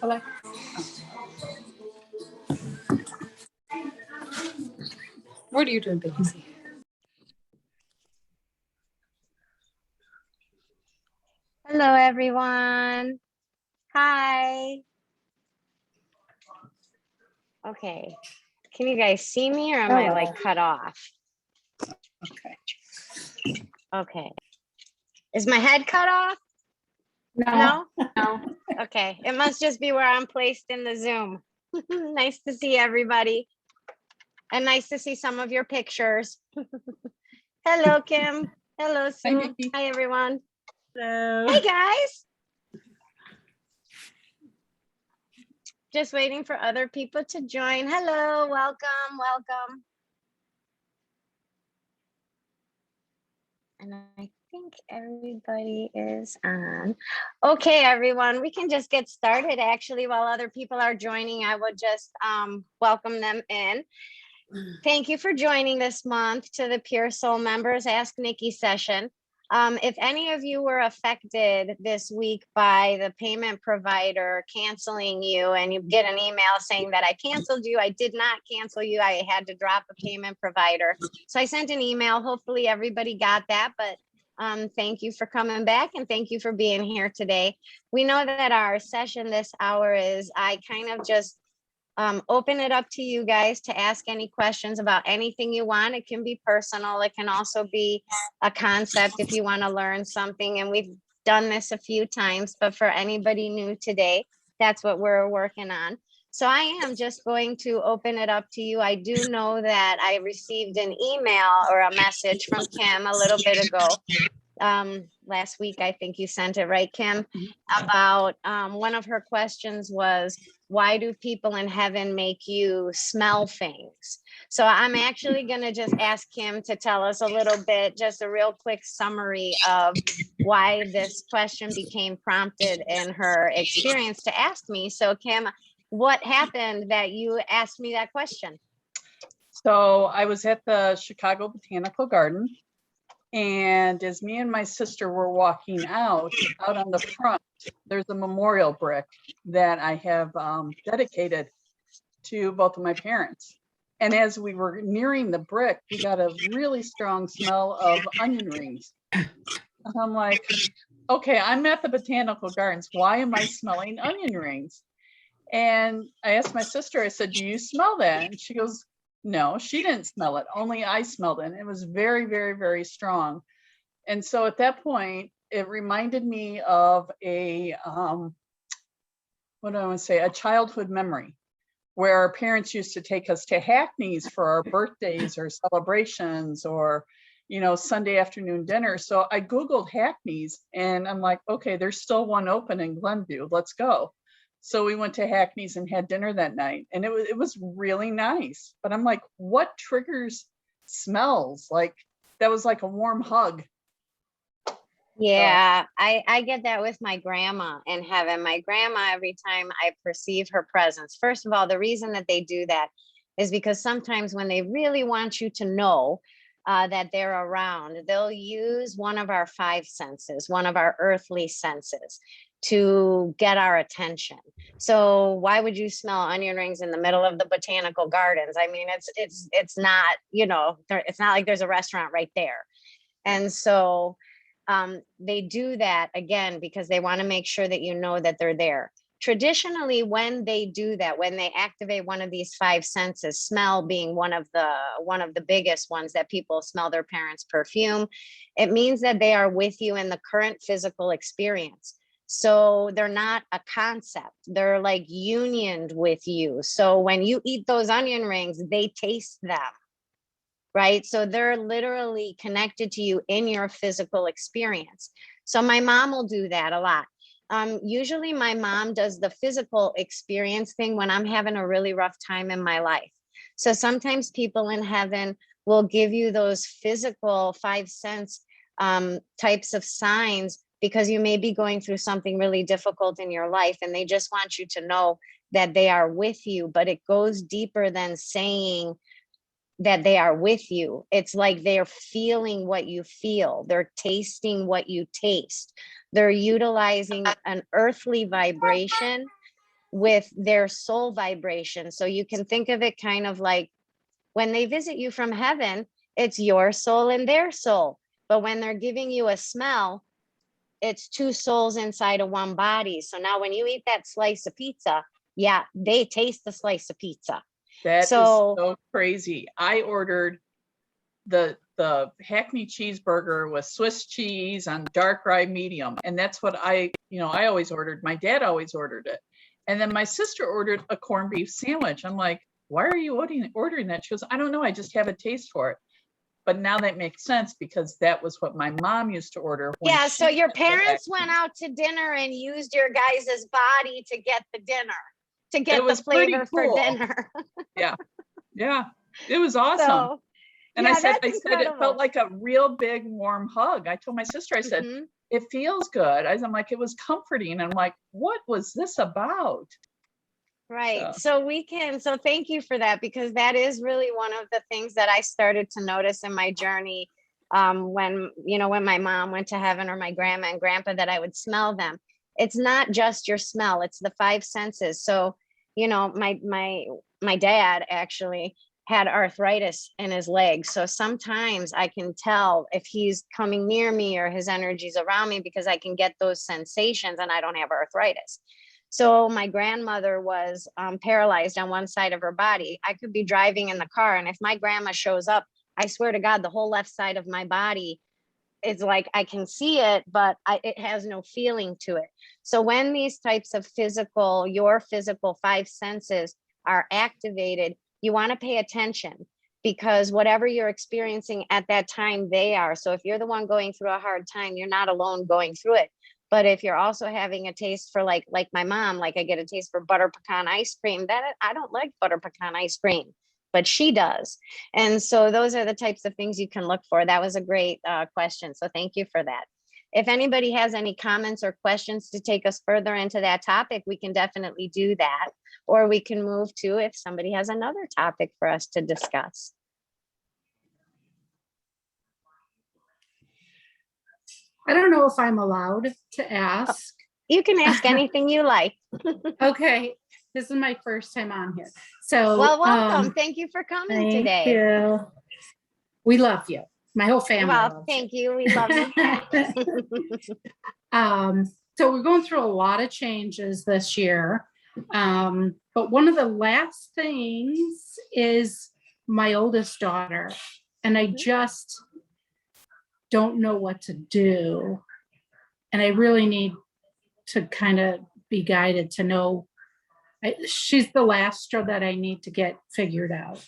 Hello. What are you doing, Daisy? Hello, everyone. Hi. Okay. Can you guys see me or am I like cut off? Okay. Okay. Is my head cut off? No. No? Okay. It must just be where I'm placed in the Zoom. Nice to see everybody. And nice to see some of your pictures. Hello, Kim. Hello, Sue. Nikki. Hi, everyone. Hello. Hey, guys. Just waiting for other people to join. Hello, welcome, welcome. And I think everybody is on. Okay, everyone, we can just get started. Actually, while other people are joining, I would just welcome them in. Thank you for joining this month to the Pure Soul Members Ask Nikki session. If any of you were affected this week by the payment provider canceling you and you get an email saying that I canceled you, I did not cancel you. I had to drop a payment provider. So I sent an email. Hopefully everybody got that, but thank you for coming back and thank you for being here today. We know that our session this hour is, I kind of just open it up to you guys to ask any questions about anything you want. It can be personal. It can also be a concept if you want to learn something. And we've done this a few times, but for anybody new today, that's what we're working on. So I am just going to open it up to you. I do know that I received an email or a message from Kim a little bit ago. Last week, I think you sent it, right, Kim? About one of her questions was, why do people in heaven make you smell things? So I'm actually going to just ask Kim to tell us a little bit, just a real quick summary of why this question became prompted in her experience to ask me. So Kim, what happened that you asked me that question? So I was at the Chicago Botanical Garden, and as me and my sister were walking out on the front, there's a memorial brick that I have dedicated to both of my parents. And as we were nearing the brick, we got a really strong smell of onion rings. And I'm like, okay, I'm at the Botanical Gardens. Why am I smelling onion rings? And I asked my sister, I said, do you smell that? And she goes, no, she didn't smell it. Only I smelled it. And it was very, very, very strong. And so at that point, it reminded me of a, what do I want to say, a childhood memory where our parents used to take us to Hackney's for our birthdays or celebrations or, you know, Sunday afternoon dinner. So I Googled Hackney's and I'm like, okay, there's still one open in Glenview. Let's go. So we went to Hackney's and had dinner that night, and it was really nice. But I'm like, what triggers smells? Like that was like a warm hug. Yeah, I get that with my grandma in heaven. My grandma, every time I perceive her presence, first of all, the reason that they do that is because sometimes when they really want you to know that they're around, they'll use one of our five senses, one of our earthly senses, to get our attention. So why would you smell onion rings in the middle of the botanical gardens? I mean, it's not, you know, it's not like there's a restaurant right there. And so they do that again because they want to make sure that you know that they're there. Traditionally, when they do that, when they activate one of these five senses, smell being one of the biggest ones that people smell their parents' perfume, it means that they are with you in the current physical experience. So they're not a concept. They're like unioned with you. So when you eat those onion rings, they taste them, right? So they're literally connected to you in your physical experience. So my mom will do that a lot. Usually my mom does the physical experience thing when I'm having a really rough time in my life. So sometimes people in heaven will give you those physical five sense types of signs because you may be going through something really difficult in your life and they just want you to know that they are with you, but it goes deeper than saying, that they are with you. It's like they're feeling what you feel. They're tasting what you taste. They're utilizing an earthly vibration with their soul vibration. So you can think of it kind of like when they visit you from heaven, it's your soul and their soul. But when they're giving you a smell, it's two souls inside of one body. So now when you eat that slice of pizza, yeah, they taste the slice of pizza. That is So so crazy. I ordered the Hackney cheeseburger with Swiss cheese on dark rye medium. And that's what I always ordered. My dad always ordered it. And then my sister ordered a corned beef sandwich. I'm like, why are you ordering that? She goes, I don't know. I just have a taste for it. But now that makes sense because that was what my mom used to order. Yeah, so your parents went out to dinner and used your guys' body to get the dinner, to get the flavor for dinner. Yeah. Yeah. It was awesome. So, and yeah, I said incredible. It felt like a real big warm hug. I told my sister, I said, it feels good. I'm like, it was comforting. And I'm like, what was this about? Right. So thank you for that, because that is really one of the things that I started to notice in my journey. When my mom went to heaven, or my grandma and grandpa, that I would smell them. It's not just your smell, it's the five senses. So, my dad actually had arthritis in his legs. So sometimes I can tell if he's coming near me or his energy's around me, because I can get those sensations and I don't have arthritis. So my grandmother was paralyzed on one side of her body. I could be driving in the car, and if my grandma shows up, I swear to God, the whole left side of my body is like, I can see it, but it has no feeling to it. So when these types of your physical five senses are activated, you want to pay attention, because whatever you're experiencing at that time, they are. So if you're the one going through a hard time, you're not alone going through it. But if you're also having a taste for like my mom, like I get a taste for butter pecan ice cream, that I don't like butter pecan ice cream, but she does. And so those are the types of things you can look for. That was a great question. So thank you for that. If anybody has any comments or questions to take us further into that topic, we can definitely do that. Or we can move to if somebody has another topic for us to discuss. I don't know if I'm allowed to ask. You can ask anything you like. Okay. This is my first time on here. So, well, welcome. Thank you for coming today. Thank you. We love you. My whole family. Well, thank you. We love you. So we're going through a lot of changes this year. But one of the last things is my oldest daughter. And I just don't know what to do. And I really need to kind of be guided to know. She's the last straw that I need to get figured out.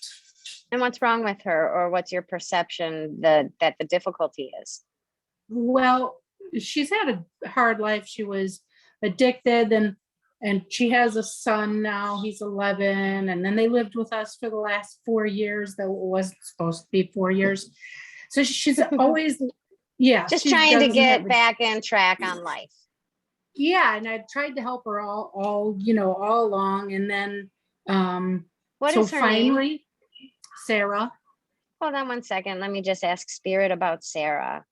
And what's wrong with her, or what's your perception that the difficulty is? Well, she's had a hard life. She was addicted, and she has a son now. He's 11. And then they lived with us for the last 4 years, though it wasn't supposed to be 4 years. So she's always, just trying to get back in track on life. Yeah, and I tried to help her all along, and then what is her finally name? Sarah. Hold on one second. Let me just ask Spirit about Sarah.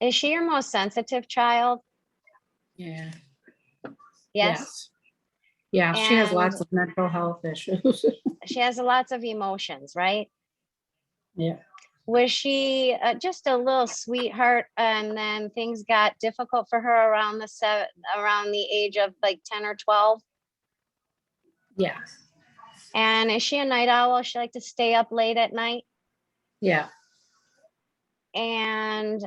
Is she your most sensitive child? Yeah. Yes. Yeah, she has lots of mental health issues. She has lots of emotions, right? Yeah. Was she just a little sweetheart, and then things got difficult for her around the age of like 10 or 12? Yeah. And is she a night owl? She like to stay up late at night? Yeah. And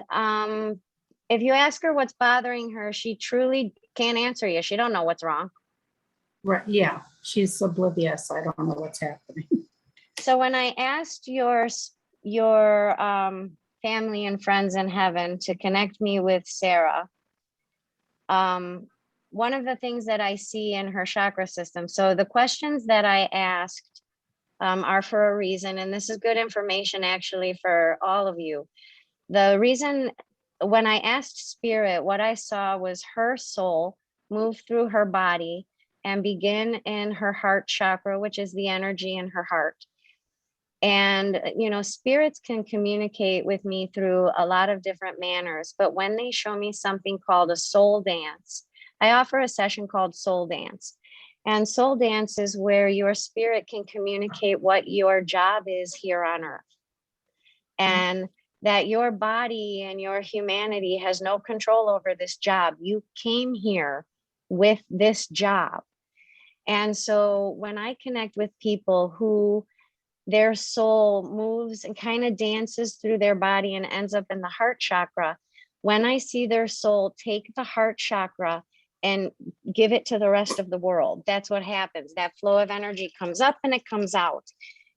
if you ask her what's bothering her, she truly can't answer you. She don't know what's wrong. Right. Yeah. She's oblivious. I don't know what's happening. So when I asked your family and friends in heaven to connect me with Sarah, one of the things that I see in her chakra system. So the questions that I asked are for a reason, and this is good information actually for all of you. The reason when I asked spirit, what I saw was her soul move through her body and begin in her heart chakra, which is the energy in her heart. And, spirits can communicate with me through a lot of different manners, but when they show me something called a soul dance, I offer a session called Soul Dance. And soul dance is where your spirit can communicate what your job is here on earth. And that your body and your humanity has no control over this job. You came here with this job. And so when I connect with people who their soul moves and kind of dances through their body and ends up in the heart chakra, when I see their soul take the heart chakra and give it to the rest of the world, that's what happens. That flow of energy comes up and it comes out.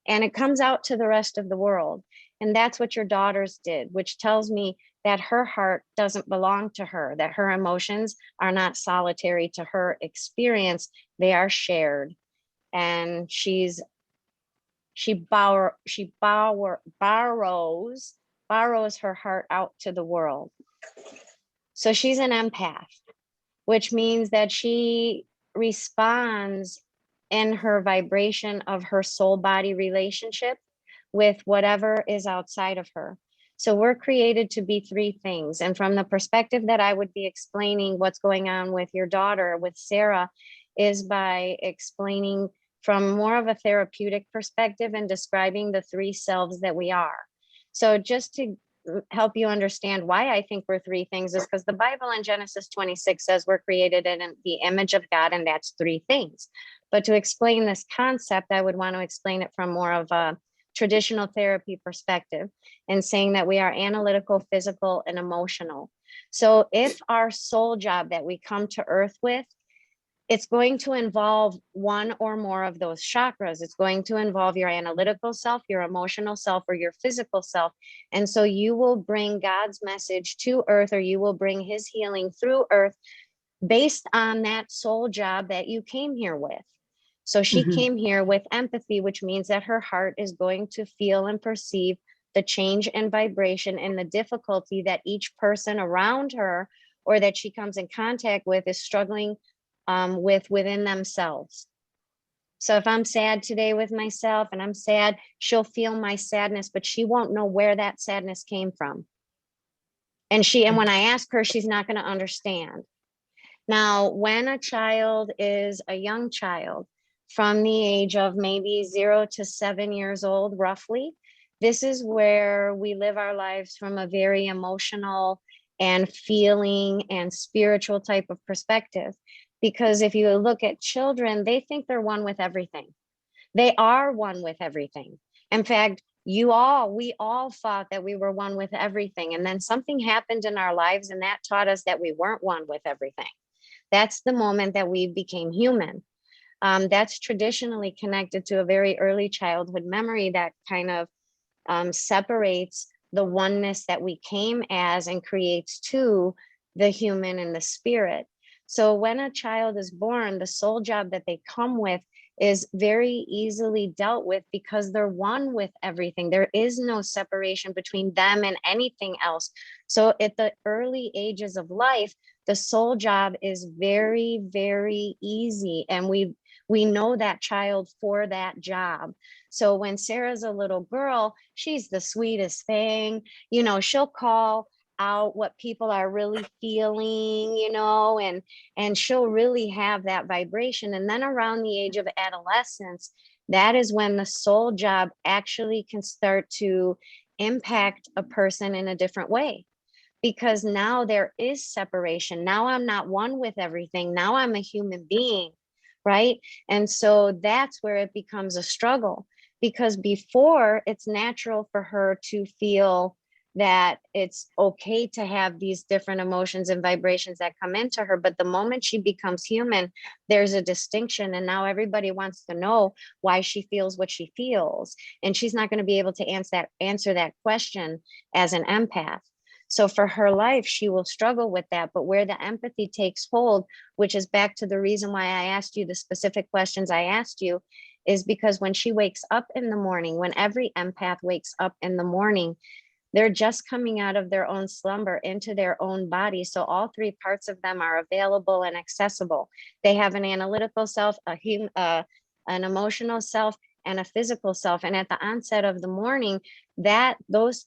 And it comes out to the rest of the world. And that's what your daughters did, which tells me that her heart doesn't belong to her, that her emotions are not solitary to her experience, they are shared. And she borrows her heart out to the world. So she's an empath, which means that she responds in her vibration of her soul body relationship with whatever is outside of her. So we're created to be three things. And from the perspective that I would be explaining what's going on with your daughter, with Sarah, is by explaining from more of a therapeutic perspective and describing the three selves that we are. So just to help you understand why I think we're three things is because the Bible in Genesis 26 says we're created in the image of God, and that's three things. But to explain this concept, I would want to explain it from more of a traditional therapy perspective and saying that we are analytical, physical, and emotional. So if our soul job that we come to earth with, it's going to involve one or more of those chakras. It's going to involve your analytical self, your emotional self, or your physical self. And so you will bring God's message to earth, or you will bring his healing through earth based on that soul job that you came here with. So she came here with empathy, which means that her heart is going to feel and perceive the change and vibration and the difficulty that each person around her or that she comes in contact with is struggling with within themselves. So if I'm sad today with myself and I'm sad, she'll feel my sadness, but she won't know where that sadness came from. And when I ask her, she's not going to understand. Now, when a child is a young child, from the age of maybe 0 to 7 years old, roughly, this is where we live our lives from a very emotional and feeling and spiritual type of perspective. Because if you look at children, they think they're one with everything. They are one with everything. In fact, we all thought that we were one with everything. And then something happened in our lives and that taught us that we weren't one with everything. That's the moment that we became human. That's traditionally connected to a very early childhood memory that kind of separates the oneness that we came as and creates two, the human and the spirit. So when a child is born, the soul job that they come with is very easily dealt with because they're one with everything. There is no separation between them and anything else. So at the early ages of life, the soul job is very, very easy. And we know that child for that job. So when Sarah's a little girl, she's the sweetest thing. She'll call out what people are really feeling, and she'll really have that vibration. And then around the age of adolescence, that is when the soul job actually can start to impact a person in a different way. Because now there is separation. Now I'm not one with everything. Now I'm a human being, right? And so that's where it becomes a struggle, because before it's natural for her to feel that it's okay to have these different emotions and vibrations that come into her. But the moment she becomes human, there's a distinction. And now everybody wants to know why she feels what she feels. And she's not going to be able to answer that question as an empath. So for her life, she will struggle with that. But where the empathy takes hold, which is back to the reason why I asked you the specific questions I asked you, is because when she wakes up in the morning, when every empath wakes up in the morning, They're just coming out of their own slumber into their own body. So all three parts of them are available and accessible. They have an analytical self, an emotional self, and a physical self. And at the onset of the morning, those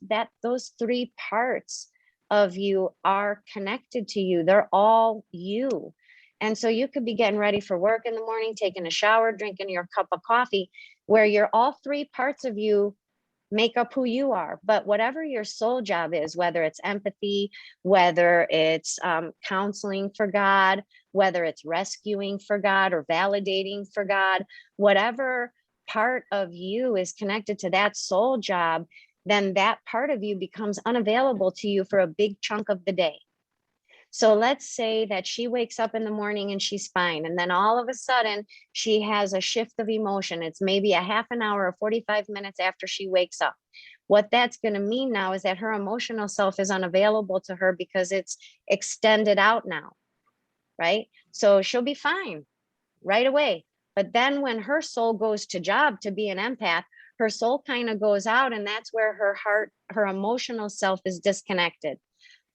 three parts of you are connected to you. They're all you. And so you could be getting ready for work in the morning, taking a shower, drinking your cup of coffee, where you're all three parts of you make up who you are. But whatever your soul job is, whether it's empathy, whether it's counseling for God, whether it's rescuing for God or validating for God, whatever part of you is connected to that soul job, then that part of you becomes unavailable to you for a big chunk of the day. So let's say that she wakes up in the morning and she's fine. And then all of a sudden she has a shift of emotion. It's maybe a half an hour or 45 minutes after she wakes up. What that's going to mean now is that her emotional self is unavailable to her because it's extended out now, right? So she'll be fine right away. But then when her soul goes to job to be an empath, her soul kind of goes out, and that's where her heart, her emotional self is disconnected.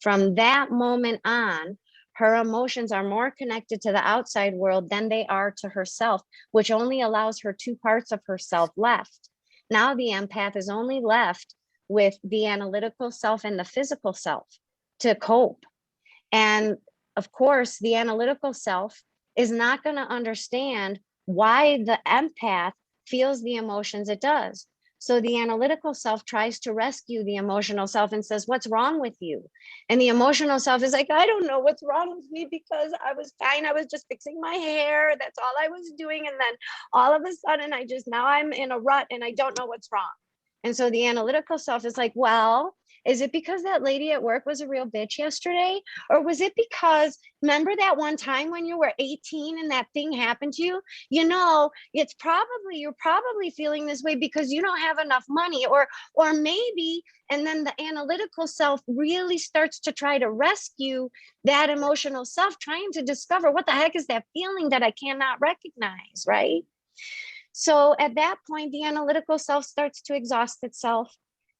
From that moment on, her emotions are more connected to the outside world than they are to herself, which only allows her two parts of herself left. Now the empath is only left with the analytical self and the physical self to cope. And of course, the analytical self is not going to understand why the empath feels the emotions it does. So the analytical self tries to rescue the emotional self and says, what's wrong with you? And the emotional self is like, I don't know what's wrong with me because I was fine. I was just fixing my hair. That's all I was doing. And then all of a sudden now I'm in a rut and I don't know what's wrong. And so the analytical self is like, well, is it because that lady at work was a real bitch yesterday? Or was it because, remember that one time when you were 18 and that thing happened to you? You know, you're probably feeling this way because you don't have enough money, or maybe, and then the analytical self really starts to try to rescue that emotional self, trying to discover what the heck is that feeling that I cannot recognize, right? So at that point, the analytical self starts to exhaust itself,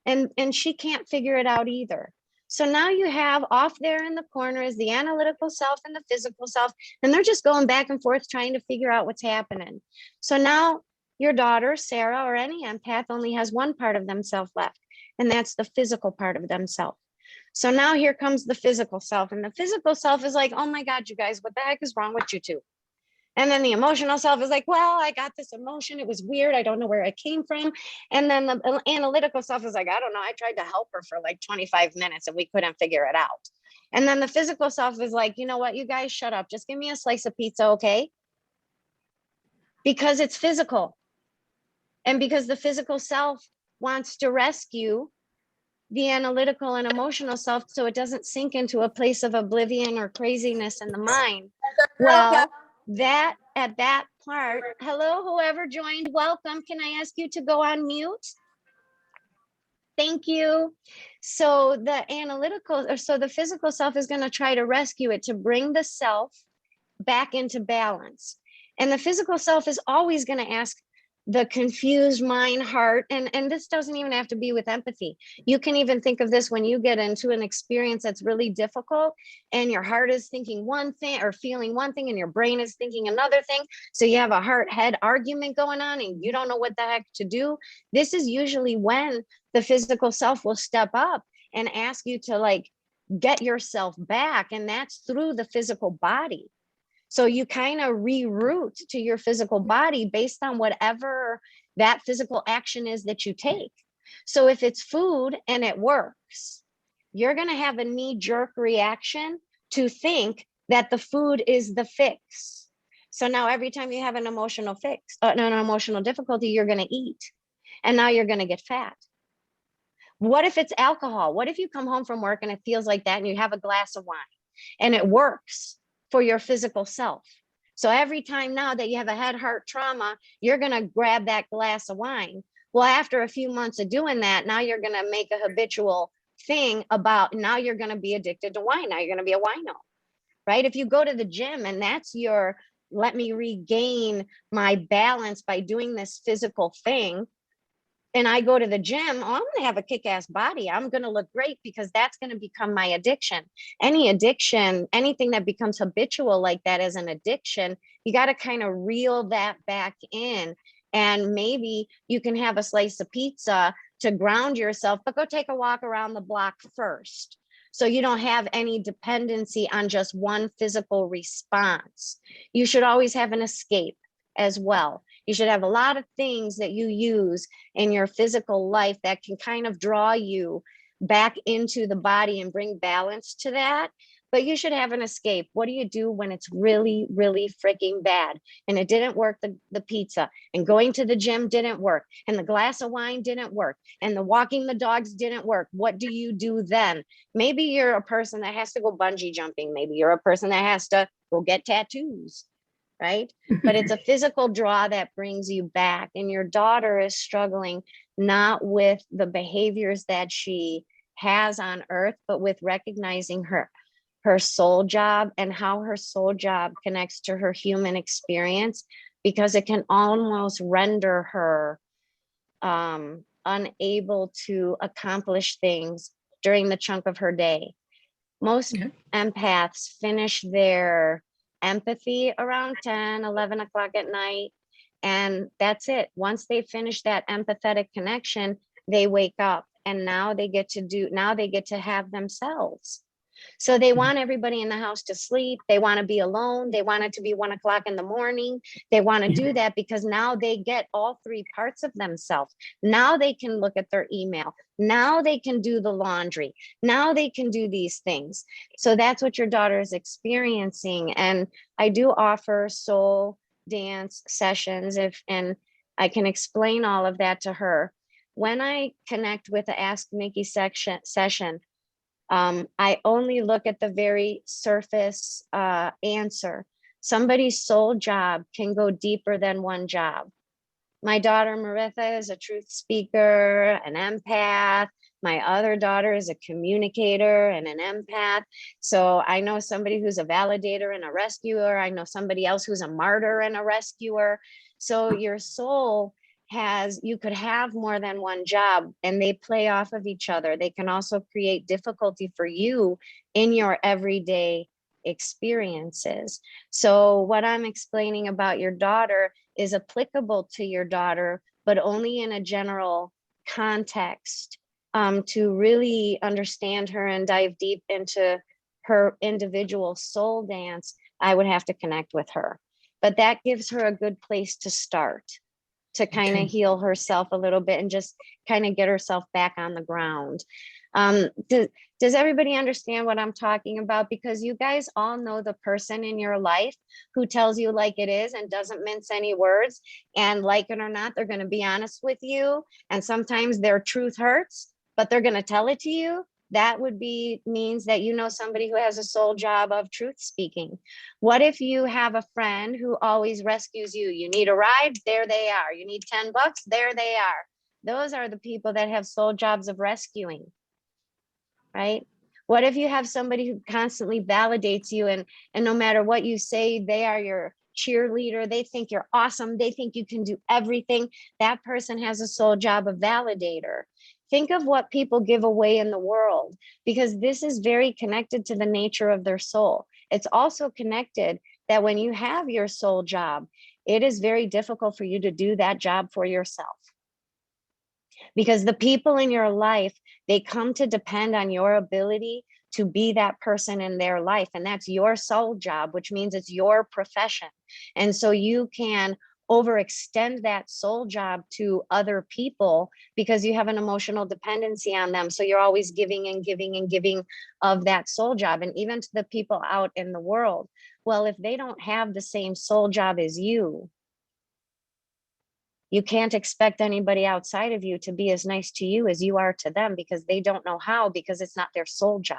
and she can't figure it out either. So now you have off there in the corner is the analytical self and the physical self, and they're just going back and forth trying to figure out what's happening. So now your daughter, Sarah, or any empath only has one part of themselves left, and that's the physical part of themselves. So now here comes the physical self, and the physical self is like, oh my God, you guys, what the heck is wrong with you two? And then the emotional self is like, well, I got this emotion. It was weird. I don't know where it came from. And then the analytical self is like, I don't know. I tried to help her for like 25 minutes and we couldn't figure it out. And then the physical self is like, you know what, you guys shut up. Just give me a slice of pizza, okay? Because it's physical. And because the physical self wants to rescue the analytical and emotional self so it doesn't sink into a place of oblivion or craziness in the mind. Well, that at that part, hello, whoever joined, welcome. Can I ask you to go on mute? Thank you. So the the physical self is going to try to rescue it, to bring the self back into balance. And the physical self is always going to ask the confused mind, heart, and this doesn't even have to be with empathy. You can even think of this when you get into an experience that's really difficult and your heart is thinking one thing or feeling one thing and your brain is thinking another thing. So you have a heart-head argument going on and you don't know what the heck to do. This is usually when the physical self will step up and ask you to like get yourself back, and that's through the physical body. So you kind of reroute to your physical body based on whatever that physical action is that you take. So if it's food and it works, you're going to have a knee-jerk reaction to think that the food is the fix. So now every time you have an emotional difficulty, you're going to eat. And now you're going to get fat. What if it's alcohol? What if you come home from work and it feels like that and you have a glass of wine and it works for your physical self? So every time now that you have a head hurt trauma, you're going to grab that glass of wine. Well, after a few months of doing that, now you're going to make a habitual thing about, now you're going to be addicted to wine. Now you're going to be a wino, right? If you go to the gym and that's your, let me regain my balance by doing this physical thing, and I go to the gym, oh, I'm going to have a kick-ass body. I'm going to look great because that's going to become my addiction. Any addiction, anything that becomes habitual like that as an addiction, you got to kind of reel that back in. And maybe you can have a slice of pizza to ground yourself, but go take a walk around the block first. So you don't have any dependency on just one physical response. You should always have an escape as well. You should have a lot of things that you use in your physical life that can kind of draw you back into the body and bring balance to that. But you should have an escape. What do you do when it's really, really freaking bad? And it didn't work, the pizza, and going to the gym didn't work, and the glass of wine didn't work, and the walking the dogs didn't work. What do you do then? Maybe you're a person that has to go bungee jumping. Maybe you're a person that has to go get tattoos, right? But it's a physical draw that brings you back. And your daughter is struggling not with the behaviors that she has on earth, but with recognizing her soul job and how her soul job connects to her human experience, because it can almost render her unable to accomplish things during the chunk of her day. Most empaths finish their empathy around 10, 11 o'clock at night. And that's it. Once they finish that empathetic connection, they wake up, and now they get to have themselves. So they want everybody in the house to sleep. They want to be alone. They want it to be 1 o'clock in the morning. They want to do that because now they get all three parts of themselves. Now they can look at their email. Now they can do the laundry. Now they can do these things. So that's what your daughter is experiencing. And I do offer soul dance sessions, and I can explain all of that to her. When I connect with the Ask Nikki session, I only look at the very surface answer. Somebody's soul job can go deeper than one job. My daughter Maritha is a truth speaker, an empath. My other daughter is a communicator and an empath. So I know somebody who's a validator and a rescuer. I know somebody else who's a martyr and a rescuer. So your soul you could have more than one job, and they play off of each other. They can also create difficulty for you in your everyday experiences. So what I'm explaining about your daughter is applicable to your daughter, but only in a general context. To really understand her and dive deep into her individual soul dance, I would have to connect with her. But that gives her a good place to start, to kind of heal herself a little bit and just kind of get herself back on the ground. Does everybody understand what I'm talking about? Because you guys all know the person in your life who tells you like it is and doesn't mince any words, and like it or not, they're going to be honest with you. And sometimes their truth hurts, but they're going to tell it to you. That would means that you know somebody who has a soul job of truth speaking. What if you have a friend who always rescues you? You need a ride, there they are. You need $10, there they are. Those are the people that have soul jobs of rescuing, right? What if you have somebody who constantly validates you, and no matter what you say, they are your cheerleader. They think you're awesome. They think you can do everything. That person has a soul job of validator. Think of what people give away in the world, because this is very connected to the nature of their soul. It's also connected that when you have your soul job, it is very difficult for you to do that job for yourself. Because the people in your life, they come to depend on your ability to be that person in their life. And that's your soul job, which means it's your profession. And so you can overextend that soul job to other people because you have an emotional dependency on them. So you're always giving and giving and giving of that soul job. And even to the people out in the world, well, if they don't have the same soul job as you can't expect anybody outside of you to be as nice to you as you are to them, because they don't know how, because it's not their soul job.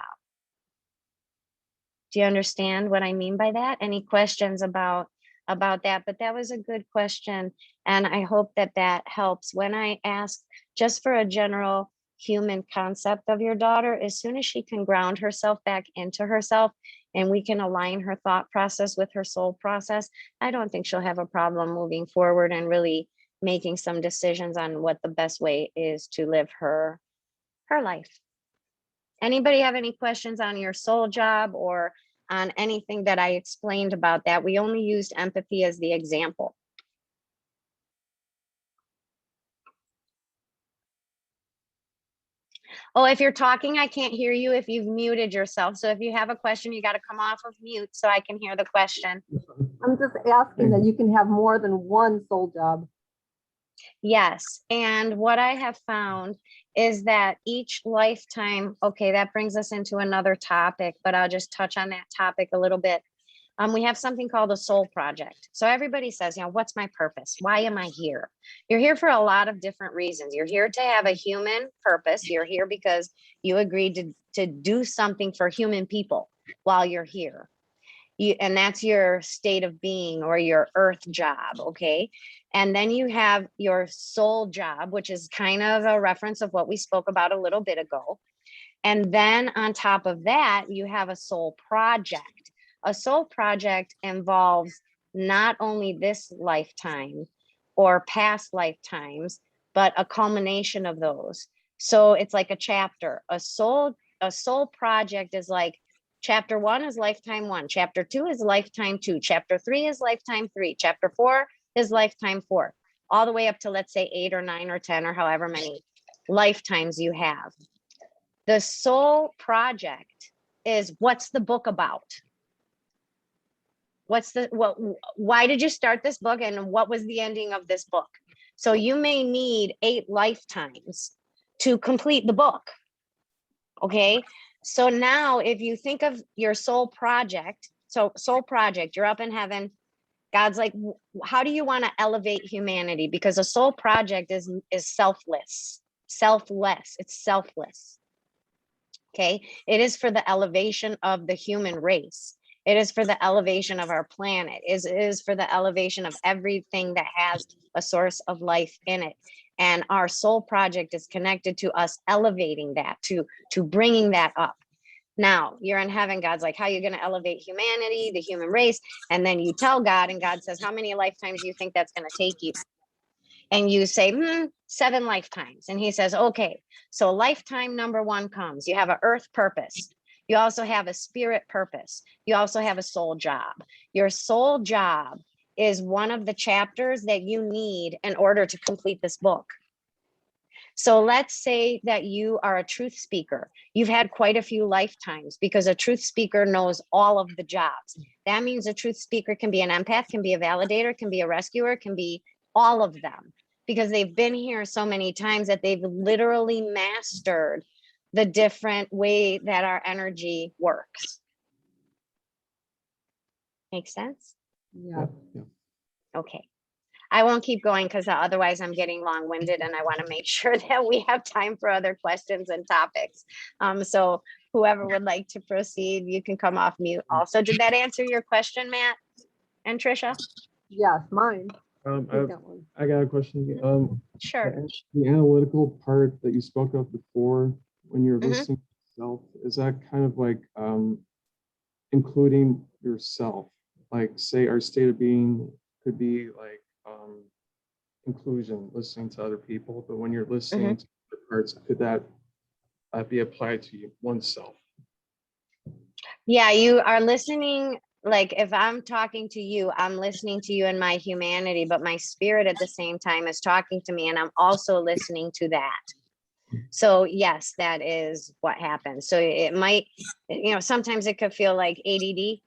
Do you understand what I mean by that? Any questions about that? But that was a good question. And I hope that helps. When I ask just for a general human concept of your daughter, as soon as she can ground herself back into herself and we can align her thought process with her soul process, I don't think she'll have a problem moving forward and really making some decisions on what the best way is to live her life. Anybody have any questions on your soul job or on anything that I explained about that? We only used empathy as the example. Oh, if you're talking, I can't hear you if you've muted yourself. So if you have a question, you got to come off of mute so I can hear the question. I'm just asking that you can have more than one soul job. Yes. And what I have found is that each lifetime, okay, that brings us into another topic, but I'll just touch on that topic a little bit. We have something called a soul project. So everybody says, you know, what's my purpose? Why am I here? You're here for a lot of different reasons. You're here to have a human purpose. You're here because you agreed to do something for human people while you're here. And that's your state of being or your earth job, okay? And then you have your soul job, which is kind of a reference of what we spoke about a little bit ago. And then on top of that, you have a soul project. A soul project involves not only this lifetime or past lifetimes, but a culmination of those. So it's like a chapter. A soul project is like chapter 1 is lifetime 1, chapter 2 is lifetime 2, chapter 3 is lifetime 3, chapter 4 is lifetime 4, all the way up to, let's say, 8 or 9 or 10 or however many lifetimes you have. The soul project is, what's the book about? Why did you start this book and what was the ending of this book? So you may need 8 lifetimes to complete the book. Okay. So now if you think of your soul project, you're up in heaven. God's like, how do you want to elevate humanity? Because a soul project is selfless. It's selfless. Okay. It is for the elevation of the human race. It is for the elevation of our planet. It is for the elevation of everything that has a source of life in it. And our soul project is connected to us elevating that, to bringing that up. Now you're in heaven. God's like, how are you going to elevate humanity, the human race? And then you tell God, and God says, how many lifetimes do you think that's going to take you? And you say, 7 lifetimes. And he says, okay, so lifetime number 1 comes. You have an earth purpose. You also have a spirit purpose. You also have a soul job. Your soul job is one of the chapters that you need in order to complete this book. So let's say that you are a truth speaker. You've had quite a few lifetimes because a truth speaker knows all of the jobs. That means a truth speaker can be an empath, can be a validator, can be a rescuer, can be all of them, because they've been here so many times that they've literally mastered the different way that our energy works. Make sense? Yeah. Okay. I won't keep going because otherwise I'm getting long-winded and I want to make sure that we have time for other questions and topics. So whoever would like to proceed, you can come off mute. Also, did that answer your question, Matt and Trisha? Yes, mine. I got a question. Sure. The analytical part that you spoke of before, when you're listening to yourself, is that kind of like including yourself? Like, say, our state of being could be like inclusion, listening to other people, but when you're listening to other parts, could that be applied to oneself? Yeah, you are listening. Like if I'm talking to you, I'm listening to you in my humanity, but my spirit at the same time is talking to me and I'm also listening to that. So yes, that is what happens. So it might, sometimes it could feel like ADD,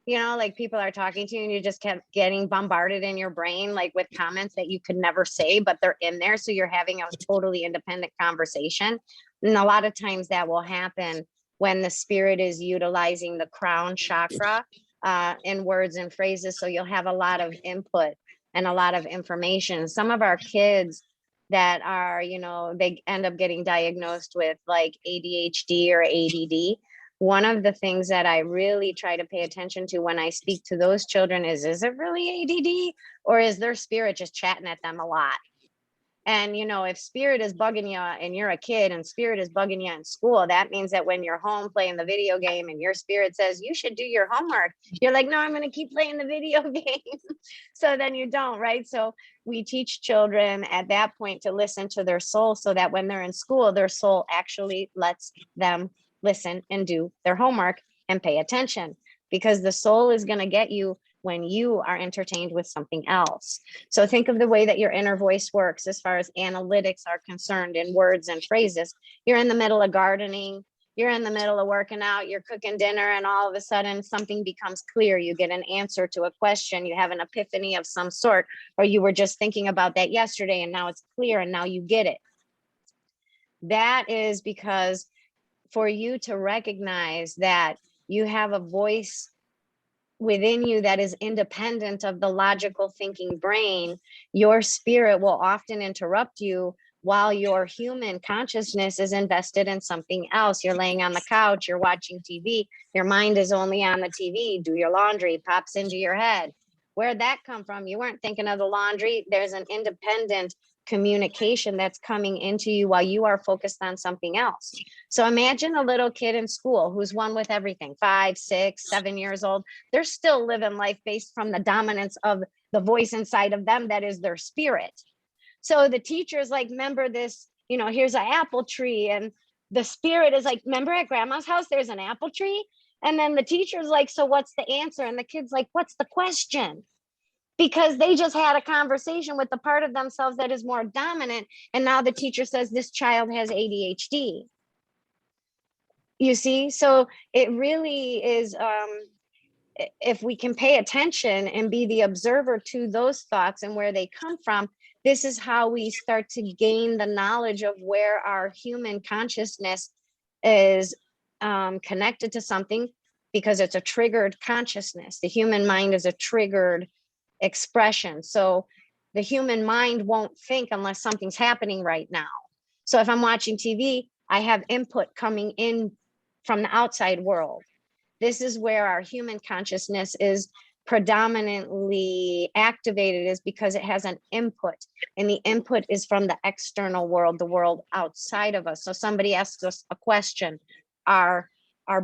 like people are talking to you and you just kept getting bombarded in your brain, like with comments that you could never say, but they're in there. So you're having a totally independent conversation. And a lot of times that will happen when the spirit is utilizing the crown chakra in words and phrases. So you'll have a lot of input and a lot of information. Some of our kids that are, they end up getting diagnosed with like ADHD or ADD. One of the things that I really try to pay attention to when I speak to those children is it really ADD or is their spirit just chatting at them a lot? And, you know, if spirit is bugging you and you're a kid and spirit is bugging you in school, that means that when you're home playing the video game and your spirit says you should do your homework, you're like, no, I'm going to keep playing the video game. So then you don't, right? So we teach children at that point to listen to their soul so that when they're in school, their soul actually lets them listen and do their homework and pay attention, because the soul is going to get you when you are entertained with something else. So think of the way that your inner voice works as far as analytics are concerned in words and phrases. You're in the middle of gardening, you're in the middle of working out, you're cooking dinner, and all of a sudden something becomes clear. You get an answer to a question, you have an epiphany of some sort, or you were just thinking about that yesterday and now it's clear and now you get it. That is because for you to recognize that you have a voice within you that is independent of the logical thinking brain, your spirit will often interrupt you while your human consciousness is invested in something else. You're laying on the couch, you're watching TV, your mind is only on the TV, do your laundry, pops into your head. Where'd that come from? You weren't thinking of the laundry. There's an independent communication that's coming into you while you are focused on something else. So imagine a little kid in school who's one with everything, 5, 6, 7 years old. They're still living life based from the dominance of the voice inside of them that is their spirit. So the teacher's like, remember this, you know, here's an apple tree. And the spirit is like, remember at grandma's house, there's an apple tree. And then the teacher's like, so what's the answer? And the kid's like, what's the question? Because they just had a conversation with the part of themselves that is more dominant. And now the teacher says this child has ADHD. You see, so it really is, if we can pay attention and be the observer to those thoughts and where they come from, this is how we start to gain the knowledge of where our human consciousness is connected to something, because it's a triggered consciousness. The human mind is a triggered expression. So the human mind won't think unless something's happening right now. So if I'm watching TV, I have input coming in from the outside world. This is where our human consciousness is predominantly activated, is because it has an input, and the input is from the external world, the world outside of us. So somebody asks us a question, our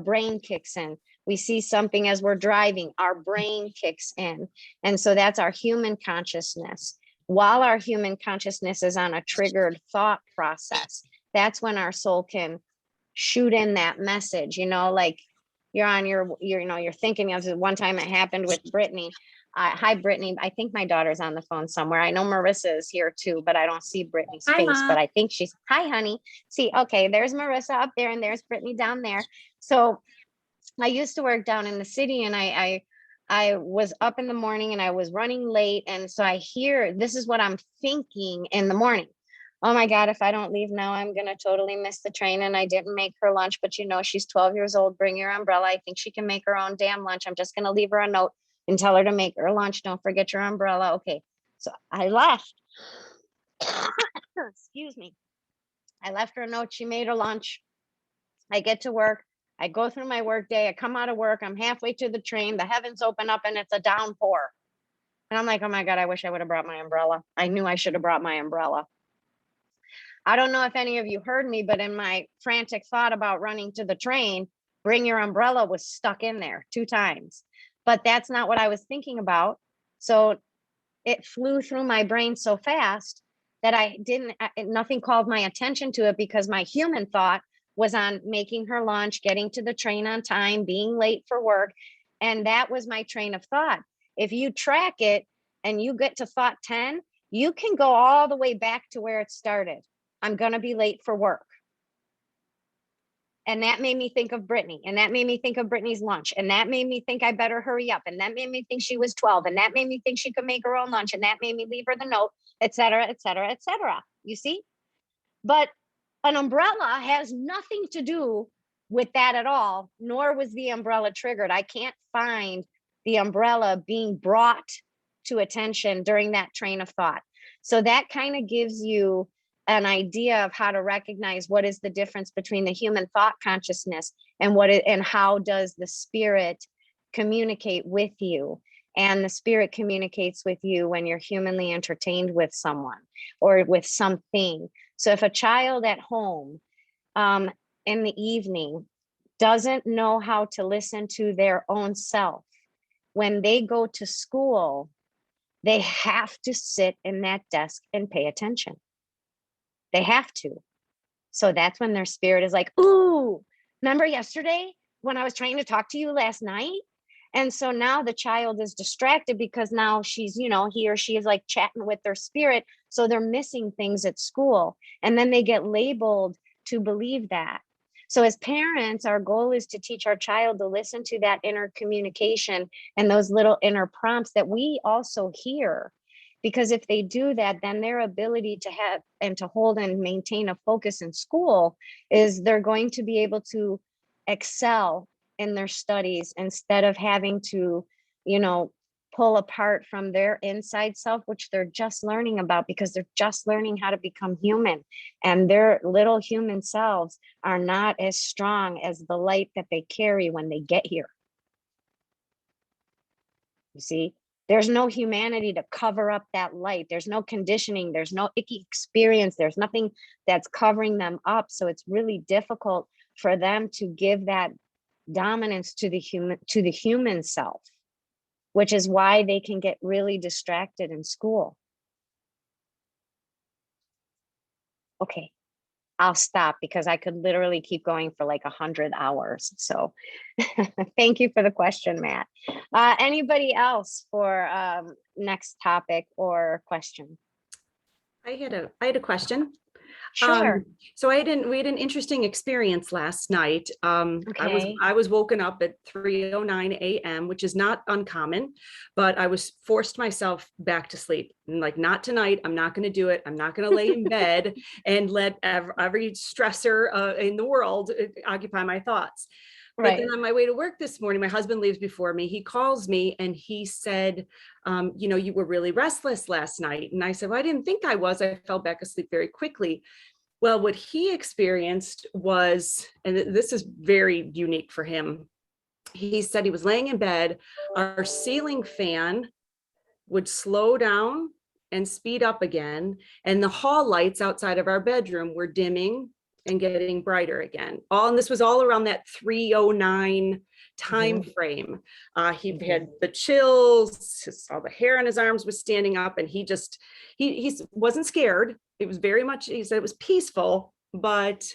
brain kicks in. We see something as we're driving, our brain kicks in. And so that's our human consciousness. While our human consciousness is on a triggered thought process, that's when our soul can shoot in that message, you know, like you're on you're thinking of one time it happened with Brittany. Hi, Brittany. I think my daughter's on the phone somewhere. I know Marissa is here too, but I don't see Brittany's Hi, face, Mom. but I think she's, hi, honey. See, okay, there's Marissa up there and there's Brittany down there. So I used to work down in the city, and I was up in the morning and I was running late. And so I hear, this is what I'm thinking in the morning. Oh my God, if I don't leave now, I'm going to totally miss the train. And I didn't make her lunch, but you know, she's 12 years old. Bring your umbrella. I think she can make her own damn lunch. I'm just going to leave her a note and tell her to make her lunch. Don't forget your umbrella. Okay. So I left. Excuse me. I left her a note. She made her lunch. I get to work. I go through my work day. I come out of work. I'm halfway to the train. The heavens open up and it's a downpour. And I'm like, oh my God, I wish I would have brought my umbrella. I knew I should have brought my umbrella. I don't know if any of you heard me, but in my frantic thought about running to the train, bring your umbrella was stuck in there 2 times. But that's not what I was thinking about. So it flew through my brain so fast that nothing called my attention to it, because my human thought was on making her lunch, getting to the train on time, being late for work. And that was my train of thought. If you track it and you get to thought 10, you can go all the way back to where it started. I'm going to be late for work. And that made me think of Brittany. And that made me think of Brittany's lunch. And that made me think I better hurry up. And that made me think she was 12. And that made me think she could make her own lunch. And that made me leave her the note, et cetera, et cetera, et cetera. You see? But an umbrella has nothing to do with that at all, nor was the umbrella triggered. I can't find the umbrella being brought to attention during that train of thought. So that kind of gives you an idea of how to recognize what is the difference between the human thought consciousness and and how does the spirit communicate with you. And the spirit communicates with you when you're humanly entertained with someone or with something. So if a child at home in the evening doesn't know how to listen to their own self, when they go to school, they have to sit in that desk and pay attention. They have to. So that's when their spirit is like, ooh, remember yesterday when I was trying to talk to you last night? And so now the child is distracted because now she's, he or she is like chatting with their spirit. So they're missing things at school. And then they get labeled to believe that. So as parents, our goal is to teach our child to listen to that inner communication and those little inner prompts that we also hear. Because if they do that, then their ability to have and to hold and maintain a focus in school is they're going to be able to excel in their studies instead of having to, pull apart from their inside self, which they're just learning about because they're just learning how to become human. And their little human selves are not as strong as the light that they carry when they get here. You see? There's no humanity to cover up that light. There's no conditioning. There's no icky experience. There's nothing that's covering them up. So it's really difficult for them to give that dominance to the human self, which is why they can get really distracted in school. Okay, I'll stop because I could literally keep going for like 100 hours. So thank you for the question, Matt. Anybody else for next topic or question? I had a question. Sure. So we had an interesting experience last night. Okay. I was woken up at 3:09 a.m., which is not uncommon, but I was forced myself back to sleep. And like, not tonight. I'm not going to do it. I'm not going to lay in bed and let every stressor in the world occupy my thoughts. But then on my way to work this morning, my husband leaves before me. He calls me and he said, you were really restless last night. And I said, well, I didn't think I was. I fell back asleep very quickly. Well, what he experienced was, and this is very unique for him. He said he was laying in bed. Our ceiling fan would slow down and speed up again. And the hall lights outside of our bedroom were dimming and getting brighter again. And this was all around that 3:09 time frame. He had the chills, all the hair on his arms was standing up, and he wasn't scared. It was very much, he said it was peaceful, but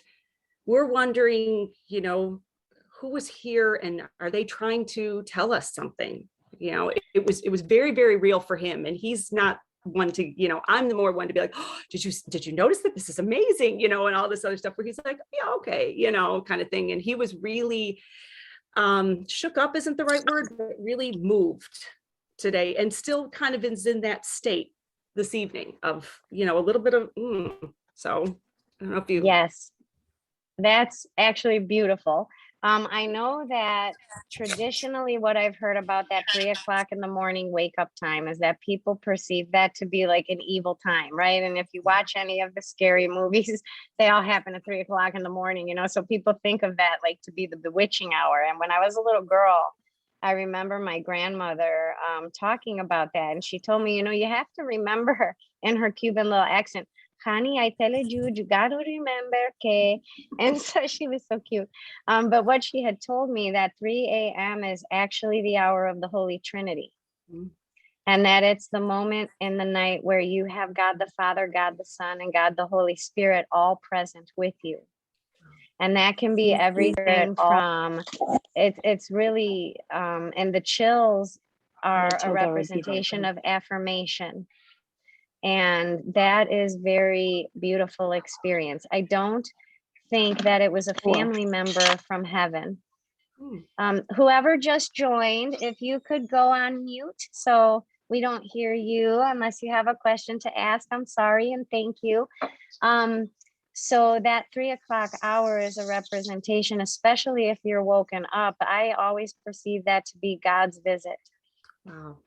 we're wondering, who was here and are they trying to tell us something? It was very, very real for him. And he's not one to, I'm the more one to be like, oh, did you notice that this is amazing, and all this other stuff, where he's like, yeah, okay, kind of thing. And he was really shook up isn't the right word, but really moved today, and still kind of is in that state this evening of, a little bit of, so I don't know if you. Yes, that's actually beautiful. I know that traditionally what I've heard about that 3:00 in the morning wake up time is that people perceive that to be like an evil time, right? And if you watch any of the scary movies, they all happen at 3:00 in the morning, so people think of that like to be the bewitching hour. And when I was a little girl, I remember my grandmother talking about that. And she told me, you have to remember, in her Cuban little accent, honey, I tell you got to remember que, and so she was so cute. But what she had told me, that 3 a.m. is actually the hour of the Holy Trinity. And that it's the moment in the night where you have God the Father, God the Son, and God the Holy Spirit all present with you. And that can be everything from, it's really, and the chills are a representation of affirmation. And that is very beautiful experience. I don't think that it was a family member from heaven. Whoever just joined, if you could go on mute so we don't hear you unless you have a question to ask. I'm sorry and thank you. So that 3:00 hour is a representation, especially if you're woken up. I always perceive that to be God's visit. Wow.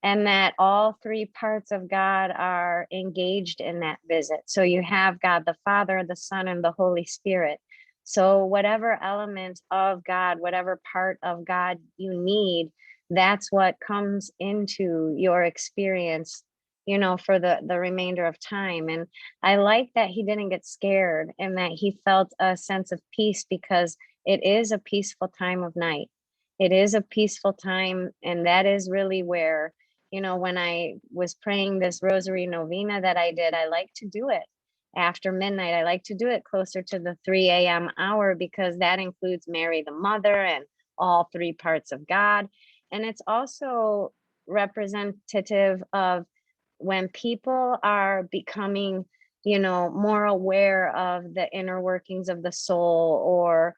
And that all three parts of God are engaged in that visit. So you have God the Father, the Son, and the Holy Spirit. So whatever element of God, whatever part of God you need, that's what comes into your experience, you know, for the remainder of time. And I like that he didn't get scared and that he felt a sense of peace, because it is a peaceful time of night. It is a peaceful time. And that is really where, you know, when I was praying this rosary novena that I did, I like to do it after midnight. I like to do it closer to the 3 a.m. hour, because that includes Mary, the mother, and all three parts of God. And it's also representative of when people are becoming, you know, more aware of the inner workings of the soul, or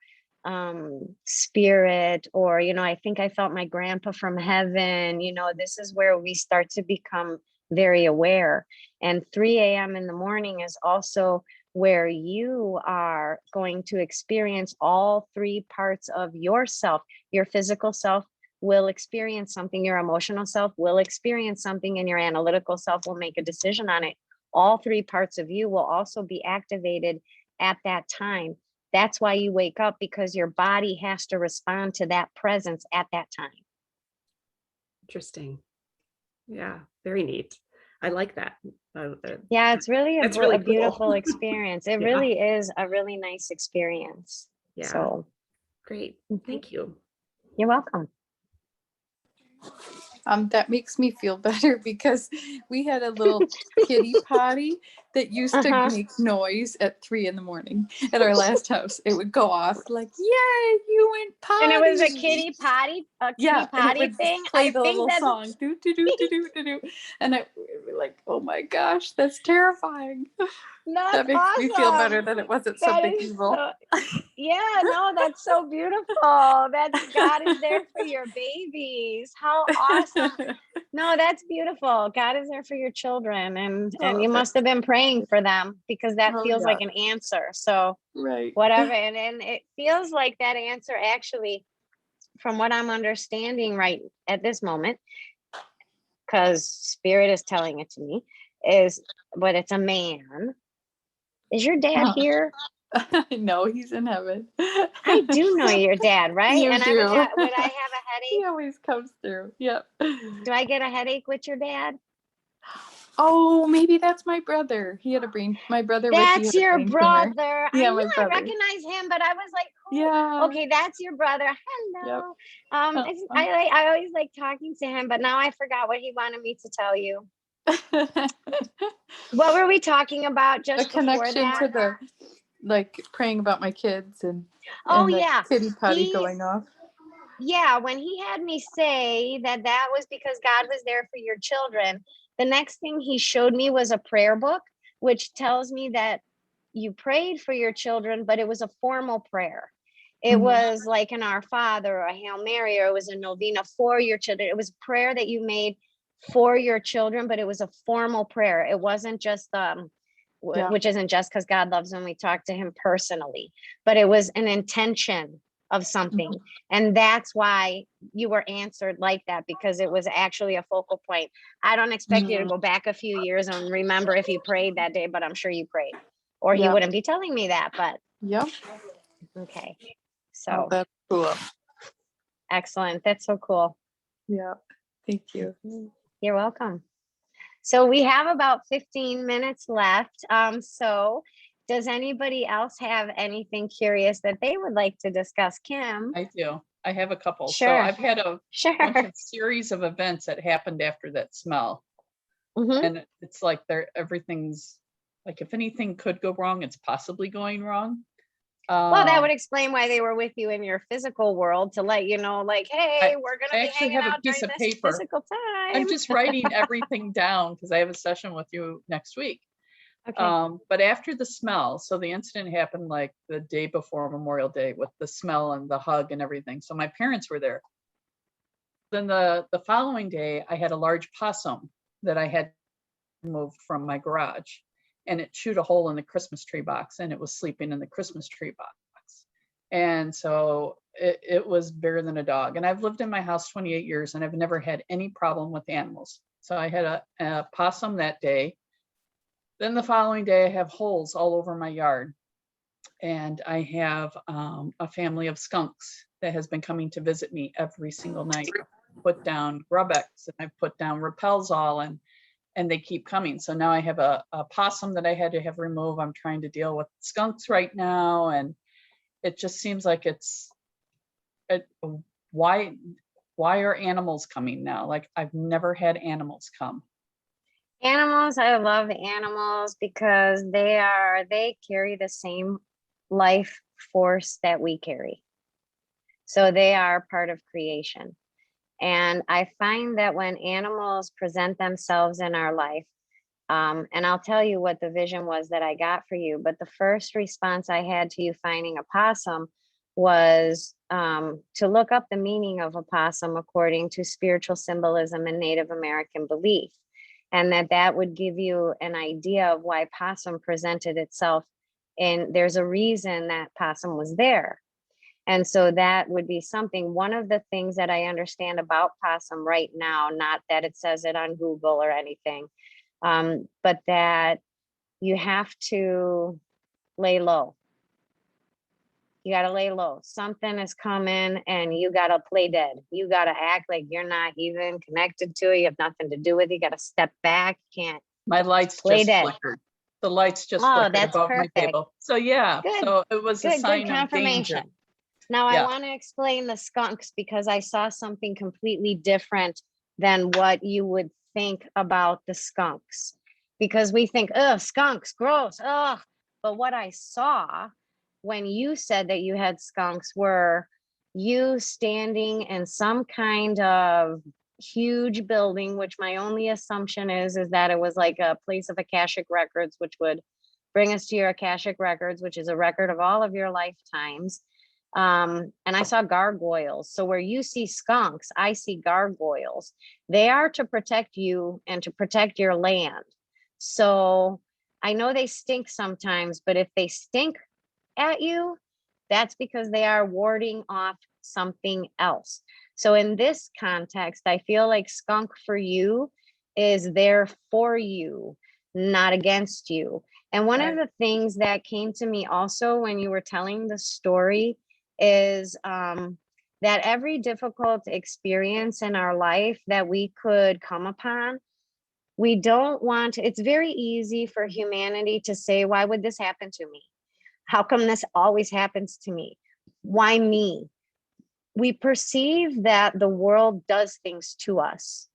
spirit, or, you know, I think I felt my grandpa from heaven. You know, this is where we start to become very aware. And 3 a.m. in the morning is also where you are going to experience all three parts of yourself. Your physical self will experience something, your emotional self will experience something, and your analytical self will make a decision on it. All three parts of you will also be activated at that time. That's why you wake up, because your body has to respond to that presence at that time. Interesting. Yeah, very neat. I like that. Yeah, it's really That's really a beautiful cool. experience. It Yeah. really is a really nice experience. Yeah. So Great. Thank you. you're welcome. That makes me feel better, because we had a little kitty potty that used to Uh-huh. make noise at 3 a.m. at our last house. It would go off like, "Yay, you went potty!" And it was a kitty potty Yeah, and it would thing. play I the think little that's song, do do do do do do do, and I would be like, "Oh my gosh, that's terrifying." That that's makes me feel better awesome. that it wasn't That something is evil. so, yeah, no, that's so beautiful. That's God is there for your babies. How awesome. No, that's beautiful. God is there for your children, and Oh, you must have been praying for them, because that oh feels yeah, like an answer. So right. whatever, and it feels like that answer actually, from what I'm understanding right at this moment, because spirit is telling it to me, is, but it's a man. Is your dad here? No, he's in heaven. I do know your dad, right? You And I do. would have a He headache? always comes through. Yep. Do I get a headache with your dad? Oh, maybe that's my brother. My brother Ricky That's had a your brain tumor. brother. I Yeah, knew my I brother. recognized him, but I was like, who? Yeah. Okay, that's your brother. Yep. Hello. Uh-uh. I always like talking to him, but now I forgot what he wanted me to tell you. What were we talking about A just before connection that? to the, like, praying about my kids and Oh the yeah. kitty potty going off. Yeah, when he had me say that that was because God was there for your children, the next thing he showed me was a prayer book, which tells me that you prayed for your children, but it was a formal prayer. It Mhm. was like an Our Father or a Hail Mary, or it was a novena for your children. It was prayer that you made for your children, but it was a formal prayer. It wasn't just Yeah. which isn't just because God loves when we talk to him personally, but it was an intention of something. And that's why you were answered like that, because it was actually a focal point. I don't expect you to go back a few years and remember if you prayed that day, but I'm sure you prayed, or he Yeah. wouldn't be telling me that. But Yep. okay, Oh, so that's cool. excellent. That's so cool. Yeah. Thank you. You're welcome. So we have about 15 minutes left. So does anybody else have anything curious that they would like to discuss? Kim? I do. I have a couple. So Sure. I've had a Sure. bunch of series of events that happened after that smell. Mhm. And it's like everything's like, if anything could go wrong, it's possibly going wrong. Well, that would explain why they were with you in your physical world, to let you know, like, hey, we're going to I be actually hanging have a out during piece of this paper. physical time. I'm just writing everything down because I have a session with you next week. Okay. But after the smell, so the incident happened like the day before Memorial Day with the smell and the hug and everything. So my parents were there. Then the following day, I had a large possum that I had moved from my garage, and it chewed a hole in the Christmas tree box, and it was sleeping in the Christmas tree box. And so it was bigger than a dog. And I've lived in my house 28 years, and I've never had any problem with animals. So I had a possum that day. Then the following day, I have holes all over my yard. And I have a family of skunks that has been coming to visit me every single night. put down Grubex and I've put down Repelzol and they keep coming. So now I have a possum that I had to have removed. I'm trying to deal with skunks right now. And it just seems like why are animals coming now? Like I've never had animals come. Animals, I love animals because they carry the same life force that we carry. So they are part of creation. And I find that when animals present themselves in our life, and I'll tell you what the vision was that I got for you, but the first response I had to you finding a possum was to look up the meaning of a possum according to spiritual symbolism and Native American belief. And that would give you an idea of why possum presented itself. And there's a reason that possum was there. And so that would be something, one of the things that I understand about possum right now, not that it says it on Google or anything, but that you have to lay low. You got to lay low. Something is coming and you got to play dead. You got to act like you're not even connected to it. You have nothing to do with it. You got to step back. You can't. My lights Play just dead. flickered. The lights just Oh, flickered that's above my perfect. table. So yeah, Good. so it was a Good sign of danger. confirmation. Now Yeah. I want to explain the skunks because I saw something completely different than what you would think about the skunks. Because we think, oh, skunks, gross, oh. But what I saw when you said that you had skunks were you standing in some kind of huge building, which my only assumption is that it was like a place of Akashic records, which would bring us to your Akashic records, which is a record of all of your lifetimes. And I saw gargoyles. So where you see skunks, I see gargoyles. They are to protect you and to protect your land. So I know they stink sometimes, but if they stink at you, that's because they are warding off something else. So in this context, I feel like skunk for you is there for you, not against you. And one of the things that came to me also when you were telling the story is that every difficult experience in our life that we could come upon, we don't want to, it's very easy for humanity to say, why would this happen to me? How come this always happens to me? Why me? We perceive that the world does things to us.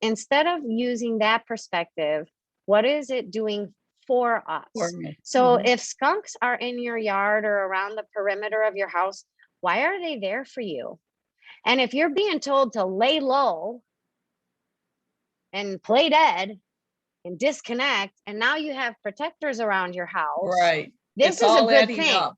Instead of using that perspective, what is it doing for us? For me. So if skunks are in your yard or around the perimeter of your house, why are they there for you? And if you're being told to lay low and play dead and disconnect, and now you have protectors around your house, Right. this It's is a all good adding thing. up.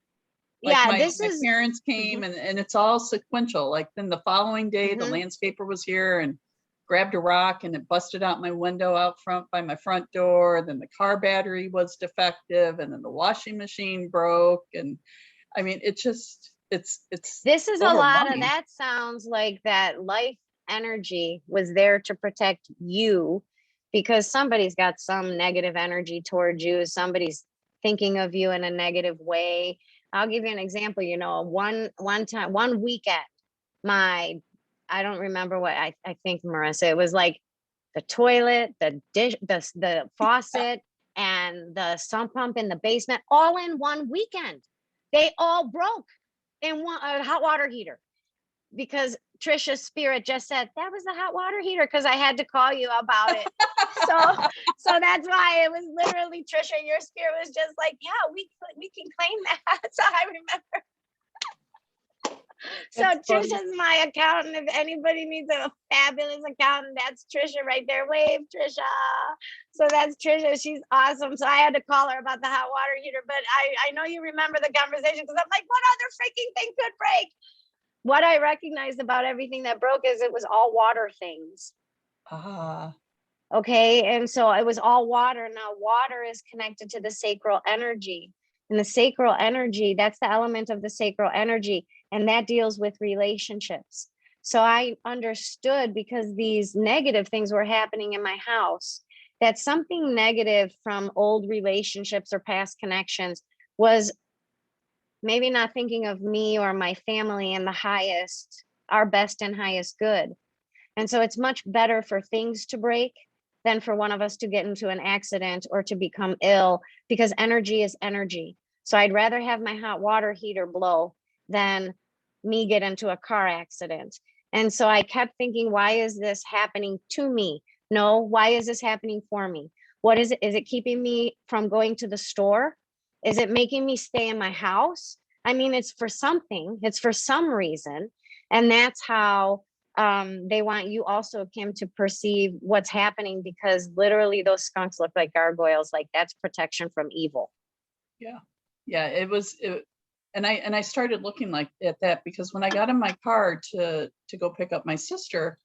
Like Yeah, my this is parents came and it's all sequential. Like then the following day, the landscaper was here and grabbed a rock and it busted out my window out front by my front door. Then the car battery was defective and then the washing machine broke. And I mean, it's this is a lot of overwhelming. that. Sounds like that life energy was there to protect you because somebody's got some negative energy towards you. Somebody's thinking of you in a negative way. I'll give you an example. You know, one weekend, I don't remember what I think, Marissa, it was like the toilet, the dish, the faucet, and the sump pump in the basement, all in one weekend. They all broke in one hot water heater because Trisha's spirit just said that was the hot water heater because I had to call you about it. so that's why it was literally Trisha. Your spirit was just like, yeah, we can claim that. So I remember. So Trisha's my accountant. If anybody needs a fabulous accountant, that's Trisha right there. Wave, Trisha. So that's Trisha. She's awesome. So I had to call her about the hot water heater. But I know you remember the conversation because I'm like, what other freaking thing could break? What I recognized about everything that broke is it was all water things. Okay. And so it was all water. Now water is connected to the sacral energy. And the sacral energy, that's the element of the sacral energy. And that deals with relationships. So I understood because these negative things were happening in my house, that something negative from old relationships or past connections was maybe not thinking of me or my family in the highest, our best and highest good. And so it's much better for things to break than for one of us to get into an accident or to become ill, because energy is energy. So I'd rather have my hot water heater blow than me get into a car accident. And so I kept thinking, why is this happening to me? No, why is this happening for me? What is it? Is it keeping me from going to the store? Is it making me stay in my house? I mean, it's for something, it's for some reason. And that's how they want you also, Kim, to perceive what's happening, because literally those skunks look like gargoyles. Like, that's protection from evil. Yeah, and I started looking at that, because when I got in my car to go pick up my sister,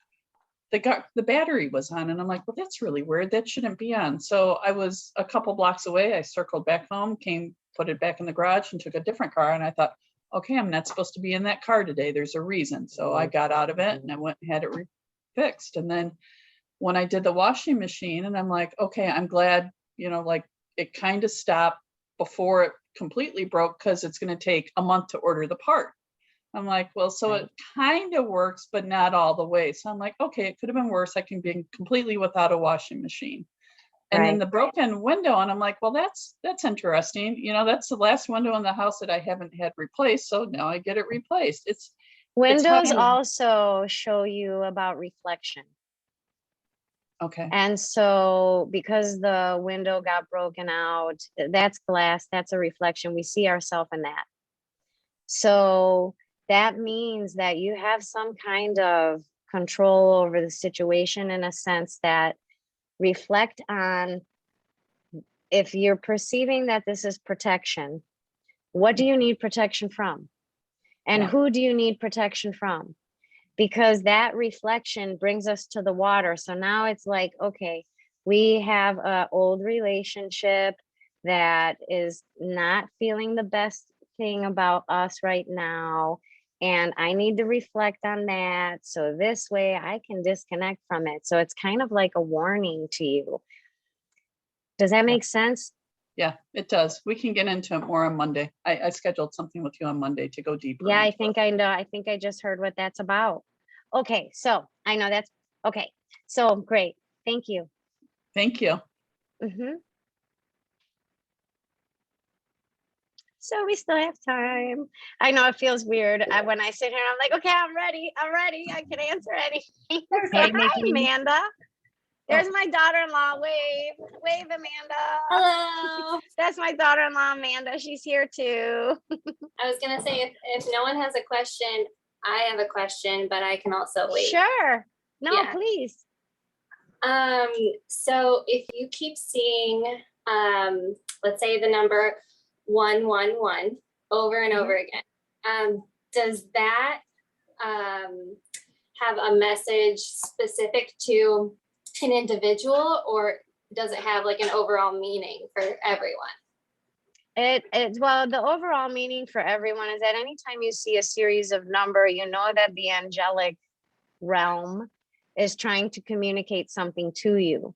the battery was on, and I'm like, well, that's really weird. That shouldn't be on. So I was a couple blocks away. I circled back home, put it back in the garage, and took a different car. And I thought, okay, I'm not supposed to be in that car today. There's a reason. So I got out of it and I went and had it fixed. And then when I did the washing machine, and I'm like, okay, I'm glad, like, it kind of stopped before it completely broke, because it's going to take a month to order the part. I'm like, well, so it kind of works, but not all the way. So I'm like, okay, it could have been worse. I can be completely without a washing machine. And then the broken window, and I'm like, well, that's interesting. That's the last window in the house that I haven't had replaced. So now I get it replaced. Windows also show you about reflection. Okay. And so because the window got broken out, that's glass, that's a reflection. We see ourselves in that. So that means that you have some kind of control over the situation, in a sense that reflect on, if you're perceiving that this is protection, what do you need protection from? And who do you need protection from? Because that reflection brings us to the water. So now it's like, okay, we have an old relationship that is not feeling the best thing about us right now. And I need to reflect on that. So this way I can disconnect from it. So it's kind of like a warning to you. Does that make sense? Yeah, it does. We can get into it more on Monday. I scheduled something with you on Monday to go deeper. Yeah, I think I know. I think I just heard what that's about. Okay, so I know that's okay. So great. Thank you. Thank you. So we still have time. I know it feels weird. When I sit here, I'm like, okay, I'm ready. I can answer anything. Hi, Nikki. Amanda. There's my daughter-in-law. Wave, Amanda. Hello. That's my daughter-in-law, Amanda. She's here too. I was gonna say, if no one has a question, I have a question, but I can also wait. Sure. No, Yeah. please. So if you keep seeing, let's say the number 111 over and over again, does that have a message specific to an individual, or does it have like an overall meaning for everyone? Well, the overall meaning for everyone is that anytime you see a series of number, you know that the angelic realm is trying to communicate something to you.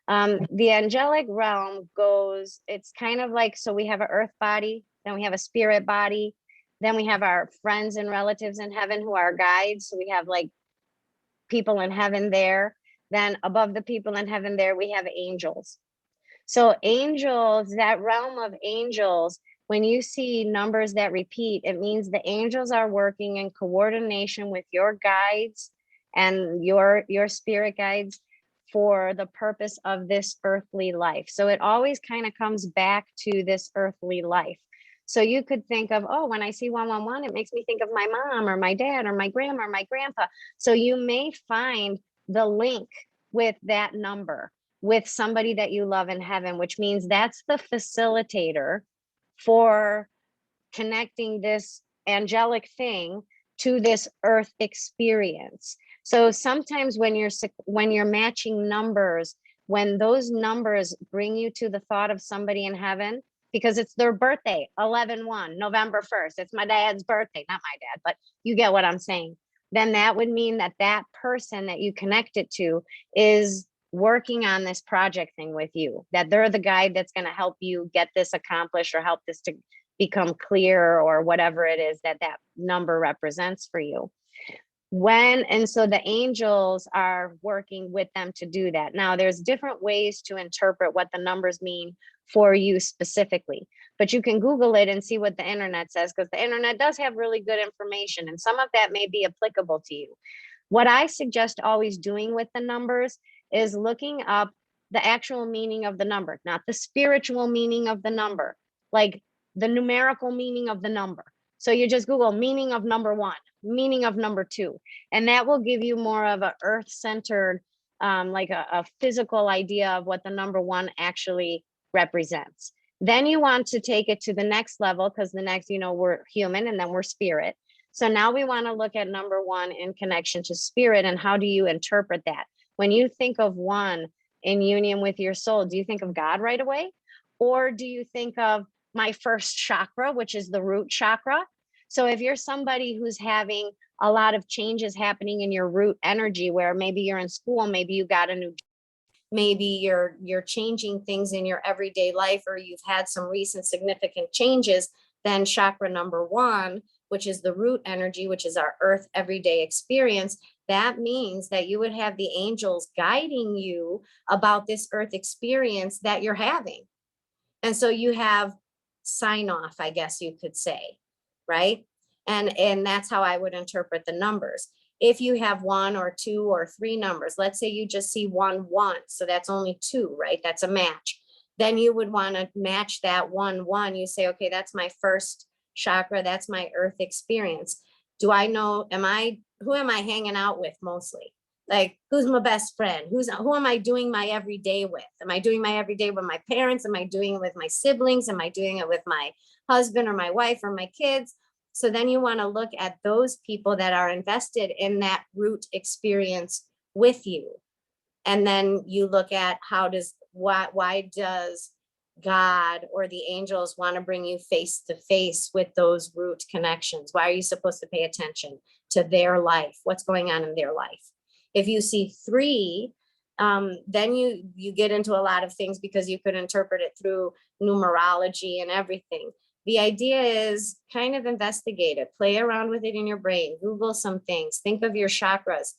The angelic realm goes, it's kind of like, so we have an earth body, then we have a spirit body, then we have our friends and relatives in heaven who are guides. So we have like people in heaven there. Then above the people in heaven there, we have angels. So angels, that realm of angels, when you see numbers that repeat, it means the angels are working in coordination with your guides and your spirit guides for the purpose of this earthly life. So it always kind of comes back to this earthly life. So you could think of, oh, when I see 111, it makes me think of my mom or my dad or my grandma or my grandpa. So you may find the link with that number with somebody that you love in heaven, which means that's the facilitator for connecting this angelic thing to this earth experience. So sometimes when you're matching numbers, when those numbers bring you to the thought of somebody in heaven, because it's their birthday, 11/1, November 1st, it's my dad's birthday, not my dad, but you get what I'm saying. Then that would mean that that person that you connected to is working on this project thing with you, that they're the guide that's going to help you get this accomplished or help this to become clear or whatever it is that that number represents for you. And so the angels are working with them to do that. Now, there's different ways to interpret what the numbers mean for you specifically, but you can Google it and see what the internet says, because the internet does have really good information, and some of that may be applicable to you. What I suggest always doing with the numbers is looking up the actual meaning of the number, not the spiritual meaning of the number, like the numerical meaning of the number. So you just Google meaning of number 1, meaning of number 2, and that will give you more of a earth-centered, like a physical idea of what the number 1 actually represents. Then you want to take it to the next level, because the next, we're human and then we're spirit. So now we want to look at number 1 in connection to spirit, and how do you interpret that? When you think of 1 in union with your soul, do you think of God right away? Or do you think of my first chakra, which is the root chakra? So if you're somebody who's having a lot of changes happening in your root energy, where maybe you're in school, maybe you got a new, maybe you're changing things in your everyday life, or you've had some recent significant changes, then chakra number 1, which is the root energy, which is our earth everyday experience, that means that you would have the angels guiding you about this earth experience that you're having. And so you have sign off, I guess you could say, right? And that's how I would interpret the numbers. If you have 1 or 2 or 3 numbers, let's say you just see 1, 1, so that's only 2, right? That's a match. Then you would want to match that 1, 1. You say, okay, that's my first chakra, that's my earth experience. Do I know, who am I hanging out with mostly? Like, who's my best friend? Who am I doing my everyday with? Am I doing my everyday with my parents? Am I doing it with my siblings? Am I doing it with my husband or my wife or my kids? So then you want to look at those people that are invested in that root experience with you. And then you look at why does God or the angels want to bring you face to face with those root connections? Why are you supposed to pay attention to their life? What's going on in their life? If you see 3, then you get into a lot of things, because you could interpret it through numerology and everything. The idea is kind of investigate it, play around with it in your brain, Google some things, think of your chakras,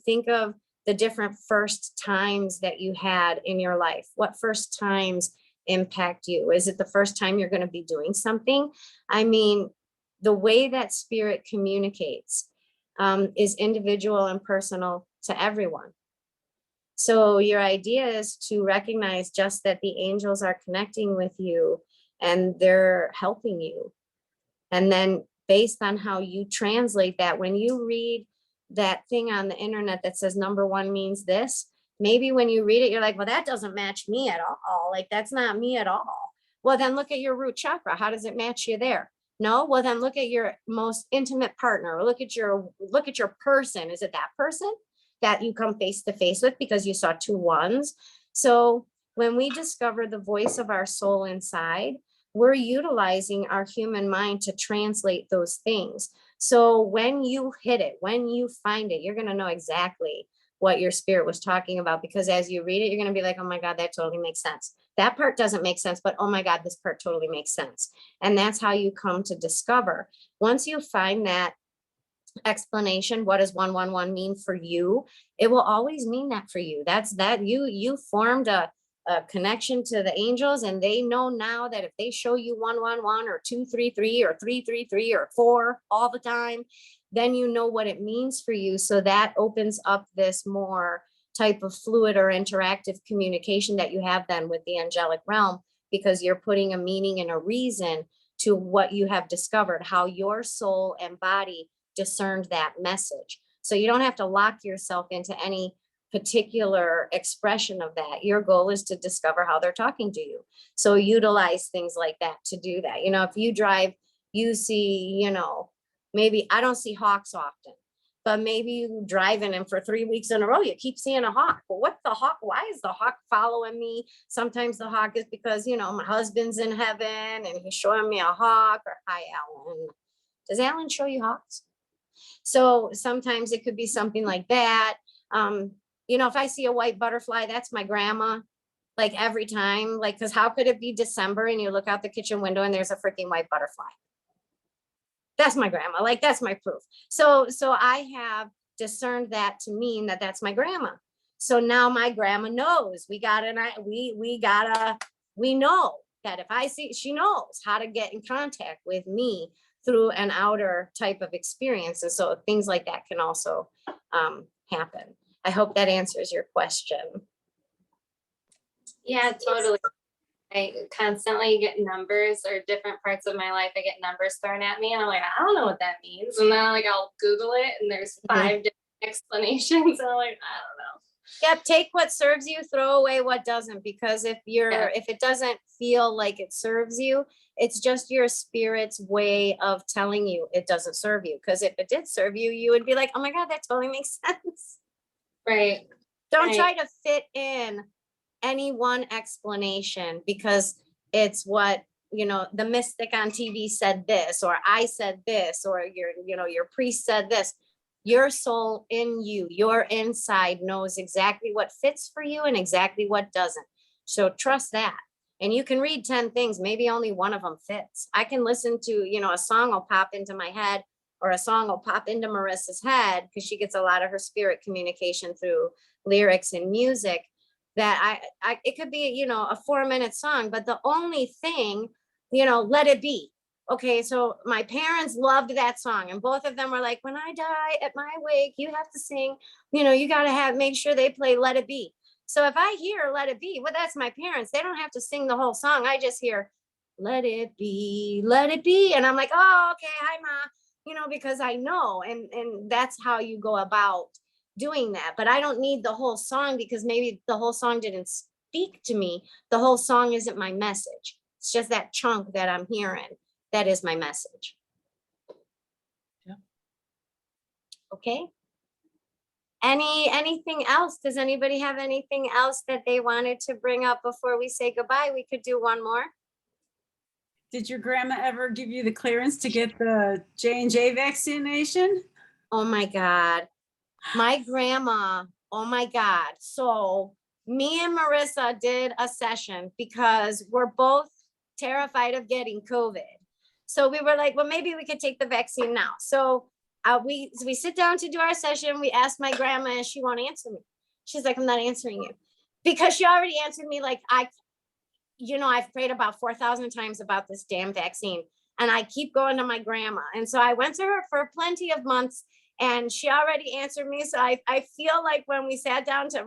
think of the different first times that you had in your life. What first times impact you? Is it the first time you're going to be doing something? I mean, the way that spirit communicates is individual and personal to everyone. So your idea is to recognize just that the angels are connecting with you and they're helping you. And then based on how you translate that, when you read that thing on the internet that says number 1 means this, maybe when you read it, you're like, well, that doesn't match me at all. Like, that's not me at all. Well, then look at your root chakra. How does it match you there? No, well, then look at your most intimate partner, or look at your person. Is it that person that you come face to face with because you saw 2 1s? So when we discover the voice of our soul inside, we're utilizing our human mind to translate those things. So when you hit it, when you find it, you're going to know exactly what your spirit was talking about, because as you read it, you're going to be like, oh my God, that totally makes sense. That part doesn't make sense, but oh my God, this part totally makes sense. And that's how you come to discover. Once you find that explanation, what does 111 mean for you? It will always mean that for you. That's that you formed a connection to the angels, and they know now that if they show you 111 or 233 or 333 or 4 all the time, then you know what it means for you. So that opens up this more type of fluid or interactive communication that you have then with the angelic realm, because you're putting a meaning and a reason to what you have discovered, how your soul and body discerned that message. So you don't have to lock yourself into any particular expression of that. Your goal is to discover how they're talking to you. So utilize things like that to do that. If you drive, you see, maybe I don't see hawks often, but maybe you driving and for 3 weeks in a row, you keep seeing a hawk. Well, what's the hawk? Why is the hawk following me? Sometimes the hawk is because, my husband's in heaven and he's showing me a hawk. Or hi, Alan. Does Alan show you hawks? So sometimes it could be something like that. If I see a white butterfly, that's my grandma, like every time, because how could it be December and you look out the kitchen window and there's a freaking white butterfly? that's my grandma. Like, that's my proof. So I have discerned that to mean that that's my grandma. So now my grandma knows we know that if I see, she knows how to get in contact with me through an outer type of experience. And so things like that can also happen. I hope that answers your question. Yeah, totally. I constantly get numbers, or different parts of my life, I get numbers thrown at me and I'm like, I don't know what that means. And then I'll Google it and there's 5 different explanations. And I'm like, I don't know. Yep, take what serves you, throw away what doesn't, because if it doesn't feel like it serves you, it's just your spirit's way of telling you it doesn't serve you. Because if it did serve you, you would be like, oh my God, that totally makes sense. Right. Don't Right. try to fit in any one explanation because it's what, the mystic on TV said this, or I said this, or your priest said this. Your soul in you, your inside knows exactly what fits for you and exactly what doesn't. So trust that. And you can read 10 things, maybe only one of them fits. I can listen to, a song will pop into my head, or a song will pop into Marissa's head, because she gets a lot of her spirit communication through lyrics and music, that it could be, a 4-minute song, but the only thing, let it be. Okay, so my parents loved that song, and both of them were like, when I die at my wake, you have to sing, you got to make sure they play Let It Be. So if I hear Let It Be, well, that's my parents. They don't have to sing the whole song. I just hear, let it be, let it be. And I'm like, oh, okay, hi, Ma, because I know. And that's how you go about doing that. But I don't need the whole song, because maybe the whole song didn't speak to me. The whole song isn't my message. It's just that chunk that I'm hearing. That is my message. Yeah. Okay. Anything else? Does anybody have anything else that they wanted to bring up before we say goodbye? We could do one more. Did your grandma ever give you the clearance to get the J&J vaccination? Oh my God. My grandma, oh my God. So me and Marissa did a session because we're both terrified of getting COVID. So we were like, well, maybe we could take the vaccine now. So we sit down to do our session. We asked my grandma and she won't answer me. She's like, I'm not answering you, because she already answered me. Like, I've prayed about 4,000 times about this damn vaccine, and I keep going to my grandma. And so I went to her for plenty of months, and she already answered me. So I feel like when we sat down to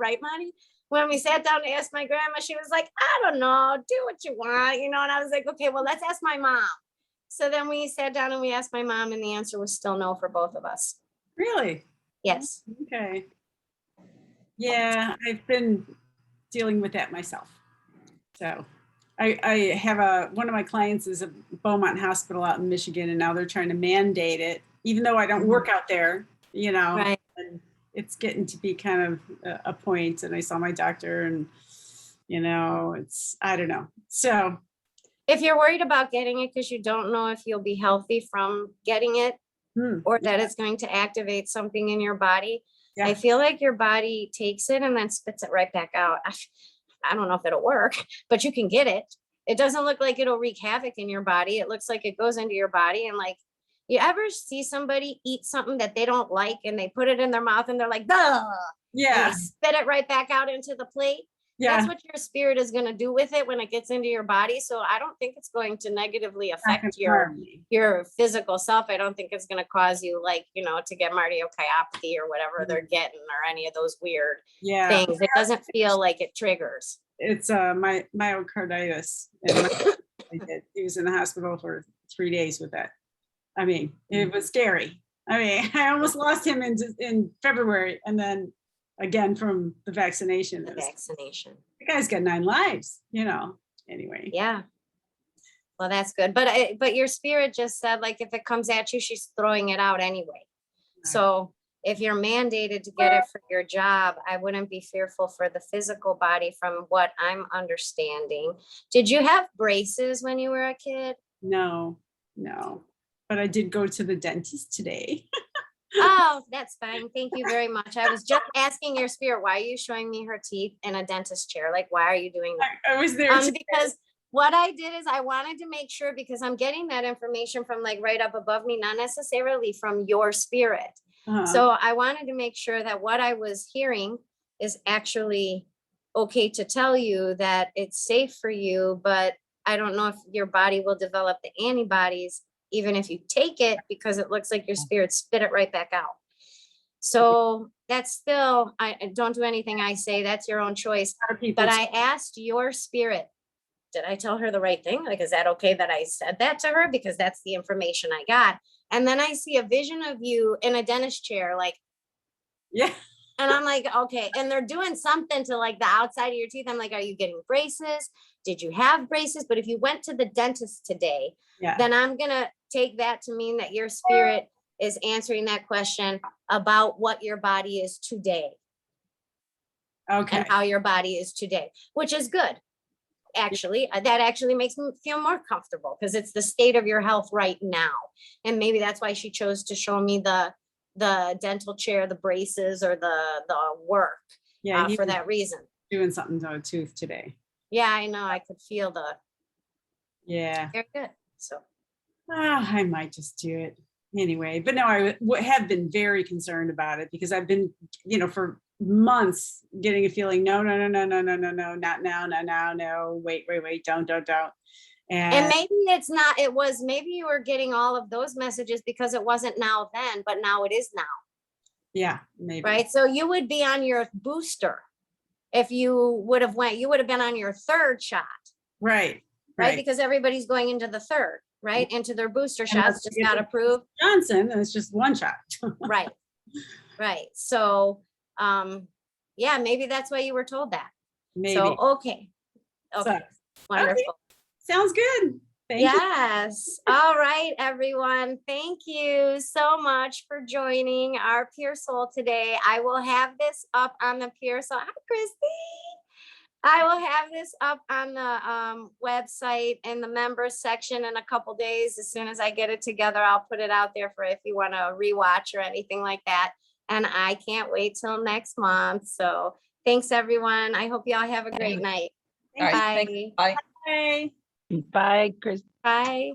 when we sat down to ask my grandma, she was like, I don't know, do what you want, and I was like, okay, well, let's ask my mom. So then we sat down and we asked my mom, and the answer was still no for both of us. Really? Yes. Okay. Yeah, I've been dealing with that myself. So I have one of my clients is a Beaumont Hospital out in Michigan, and now they're trying to mandate it, even though I don't work out there, Right. and it's getting to be kind of a point. And I saw my doctor, and, I don't know. So If you're worried about getting it because you don't know if you'll be healthy from getting it, or that it's going to activate something in your body, yeah. I feel like your body takes it and then spits it right back out. I don't know if it'll work, but you can get it. It doesn't look like it'll wreak havoc in your body. It looks like it goes into your body. And like, you ever see somebody eat something that they don't like and they put it in their mouth and they're like, duh, Yeah. and they spit it right back out into the plate? Yeah. That's what your spirit is going to do with it when it gets into your body. So I don't think it's going to negatively affect your physical self. I don't think it's going to cause you, like, to get cardiomyopathy or whatever they're getting, or any of those weird things. It doesn't feel like it triggers. It's my myocarditis. And he was in the hospital for 3 days with that. I mean, it was scary. I mean, I almost lost him in February, and then again from the vaccination. The vaccination. The guy's got 9 lives, anyway. Yeah. Well, that's good. But your spirit just said, like, if it comes at you, she's throwing it out anyway. Right. So if you're mandated to get it for your job, I wouldn't be fearful for the physical body from what I'm understanding. Did you have braces when you were a kid? No. But I did go to the dentist today. Oh, that's fine. Thank you very much. I was just asking your spirit, why are you showing me her teeth in a dentist chair? Like, why are you doing that? I was there because what I did is I wanted to make sure, because I'm getting that information from like right up above me, not necessarily from your spirit. Uh-huh. So I wanted to make sure that what I was hearing is actually okay to tell you, that it's safe for you, but I don't know if your body will develop the antibodies even if you take it, because it looks like your spirit spit it right back out. So that's still, I don't do anything I say, that's your own choice. A lot of people But I asked your spirit, did I tell her the right thing? Like, is that okay that I said that to her? Because that's the information I got. And then I see a vision of you in a dentist chair, like, yeah. and I'm like, okay. And they're doing something to like the outside of your teeth. I'm like, are you getting braces? Did you have braces? But if you went to the dentist today, Yeah. then I'm going to take that to mean that your spirit is answering that question about what your body is today Okay. and how your body is today, which is good. Actually, that actually makes me feel more comfortable, because it's the state of your health right now. And maybe that's why she chose to show me the dental chair, the braces, or the work, Yeah. he for was that reason. doing something to a tooth today. Yeah, I know. I could feel Yeah. very good. So I might just do it anyway. But no, I have been very concerned about it, because I've been, for months getting a feeling, no, not now, no, wait, don't. and maybe it's not, it was, maybe you were getting all of those messages because it wasn't now then, but now it is now. Yeah, maybe. Right. So you would be on your booster. If you would have you would have been on your third shot. Right. Right. Because everybody's going into the third, right? Into their booster And shots, just got approved. Johnson, and it's just one shot. Right. Right. So, yeah, maybe that's why you were told that. Maybe. So, okay. Okay. So, Wonderful. okay. Sounds good. Thank you. Yes. All right, everyone. Thank you so much for joining our Pure Soul today. I will have this up on the Pure Soul. Hi, Christy. I will have this up on the website in the members section in a couple days. As soon as I get it together, I'll put it out there for if you want to rewatch or anything like that. And I can't wait till next month. So thanks, everyone. I hope y'all have a great night. All right, Bye. thanks. Bye. Bye. Bye, Chris. Bye.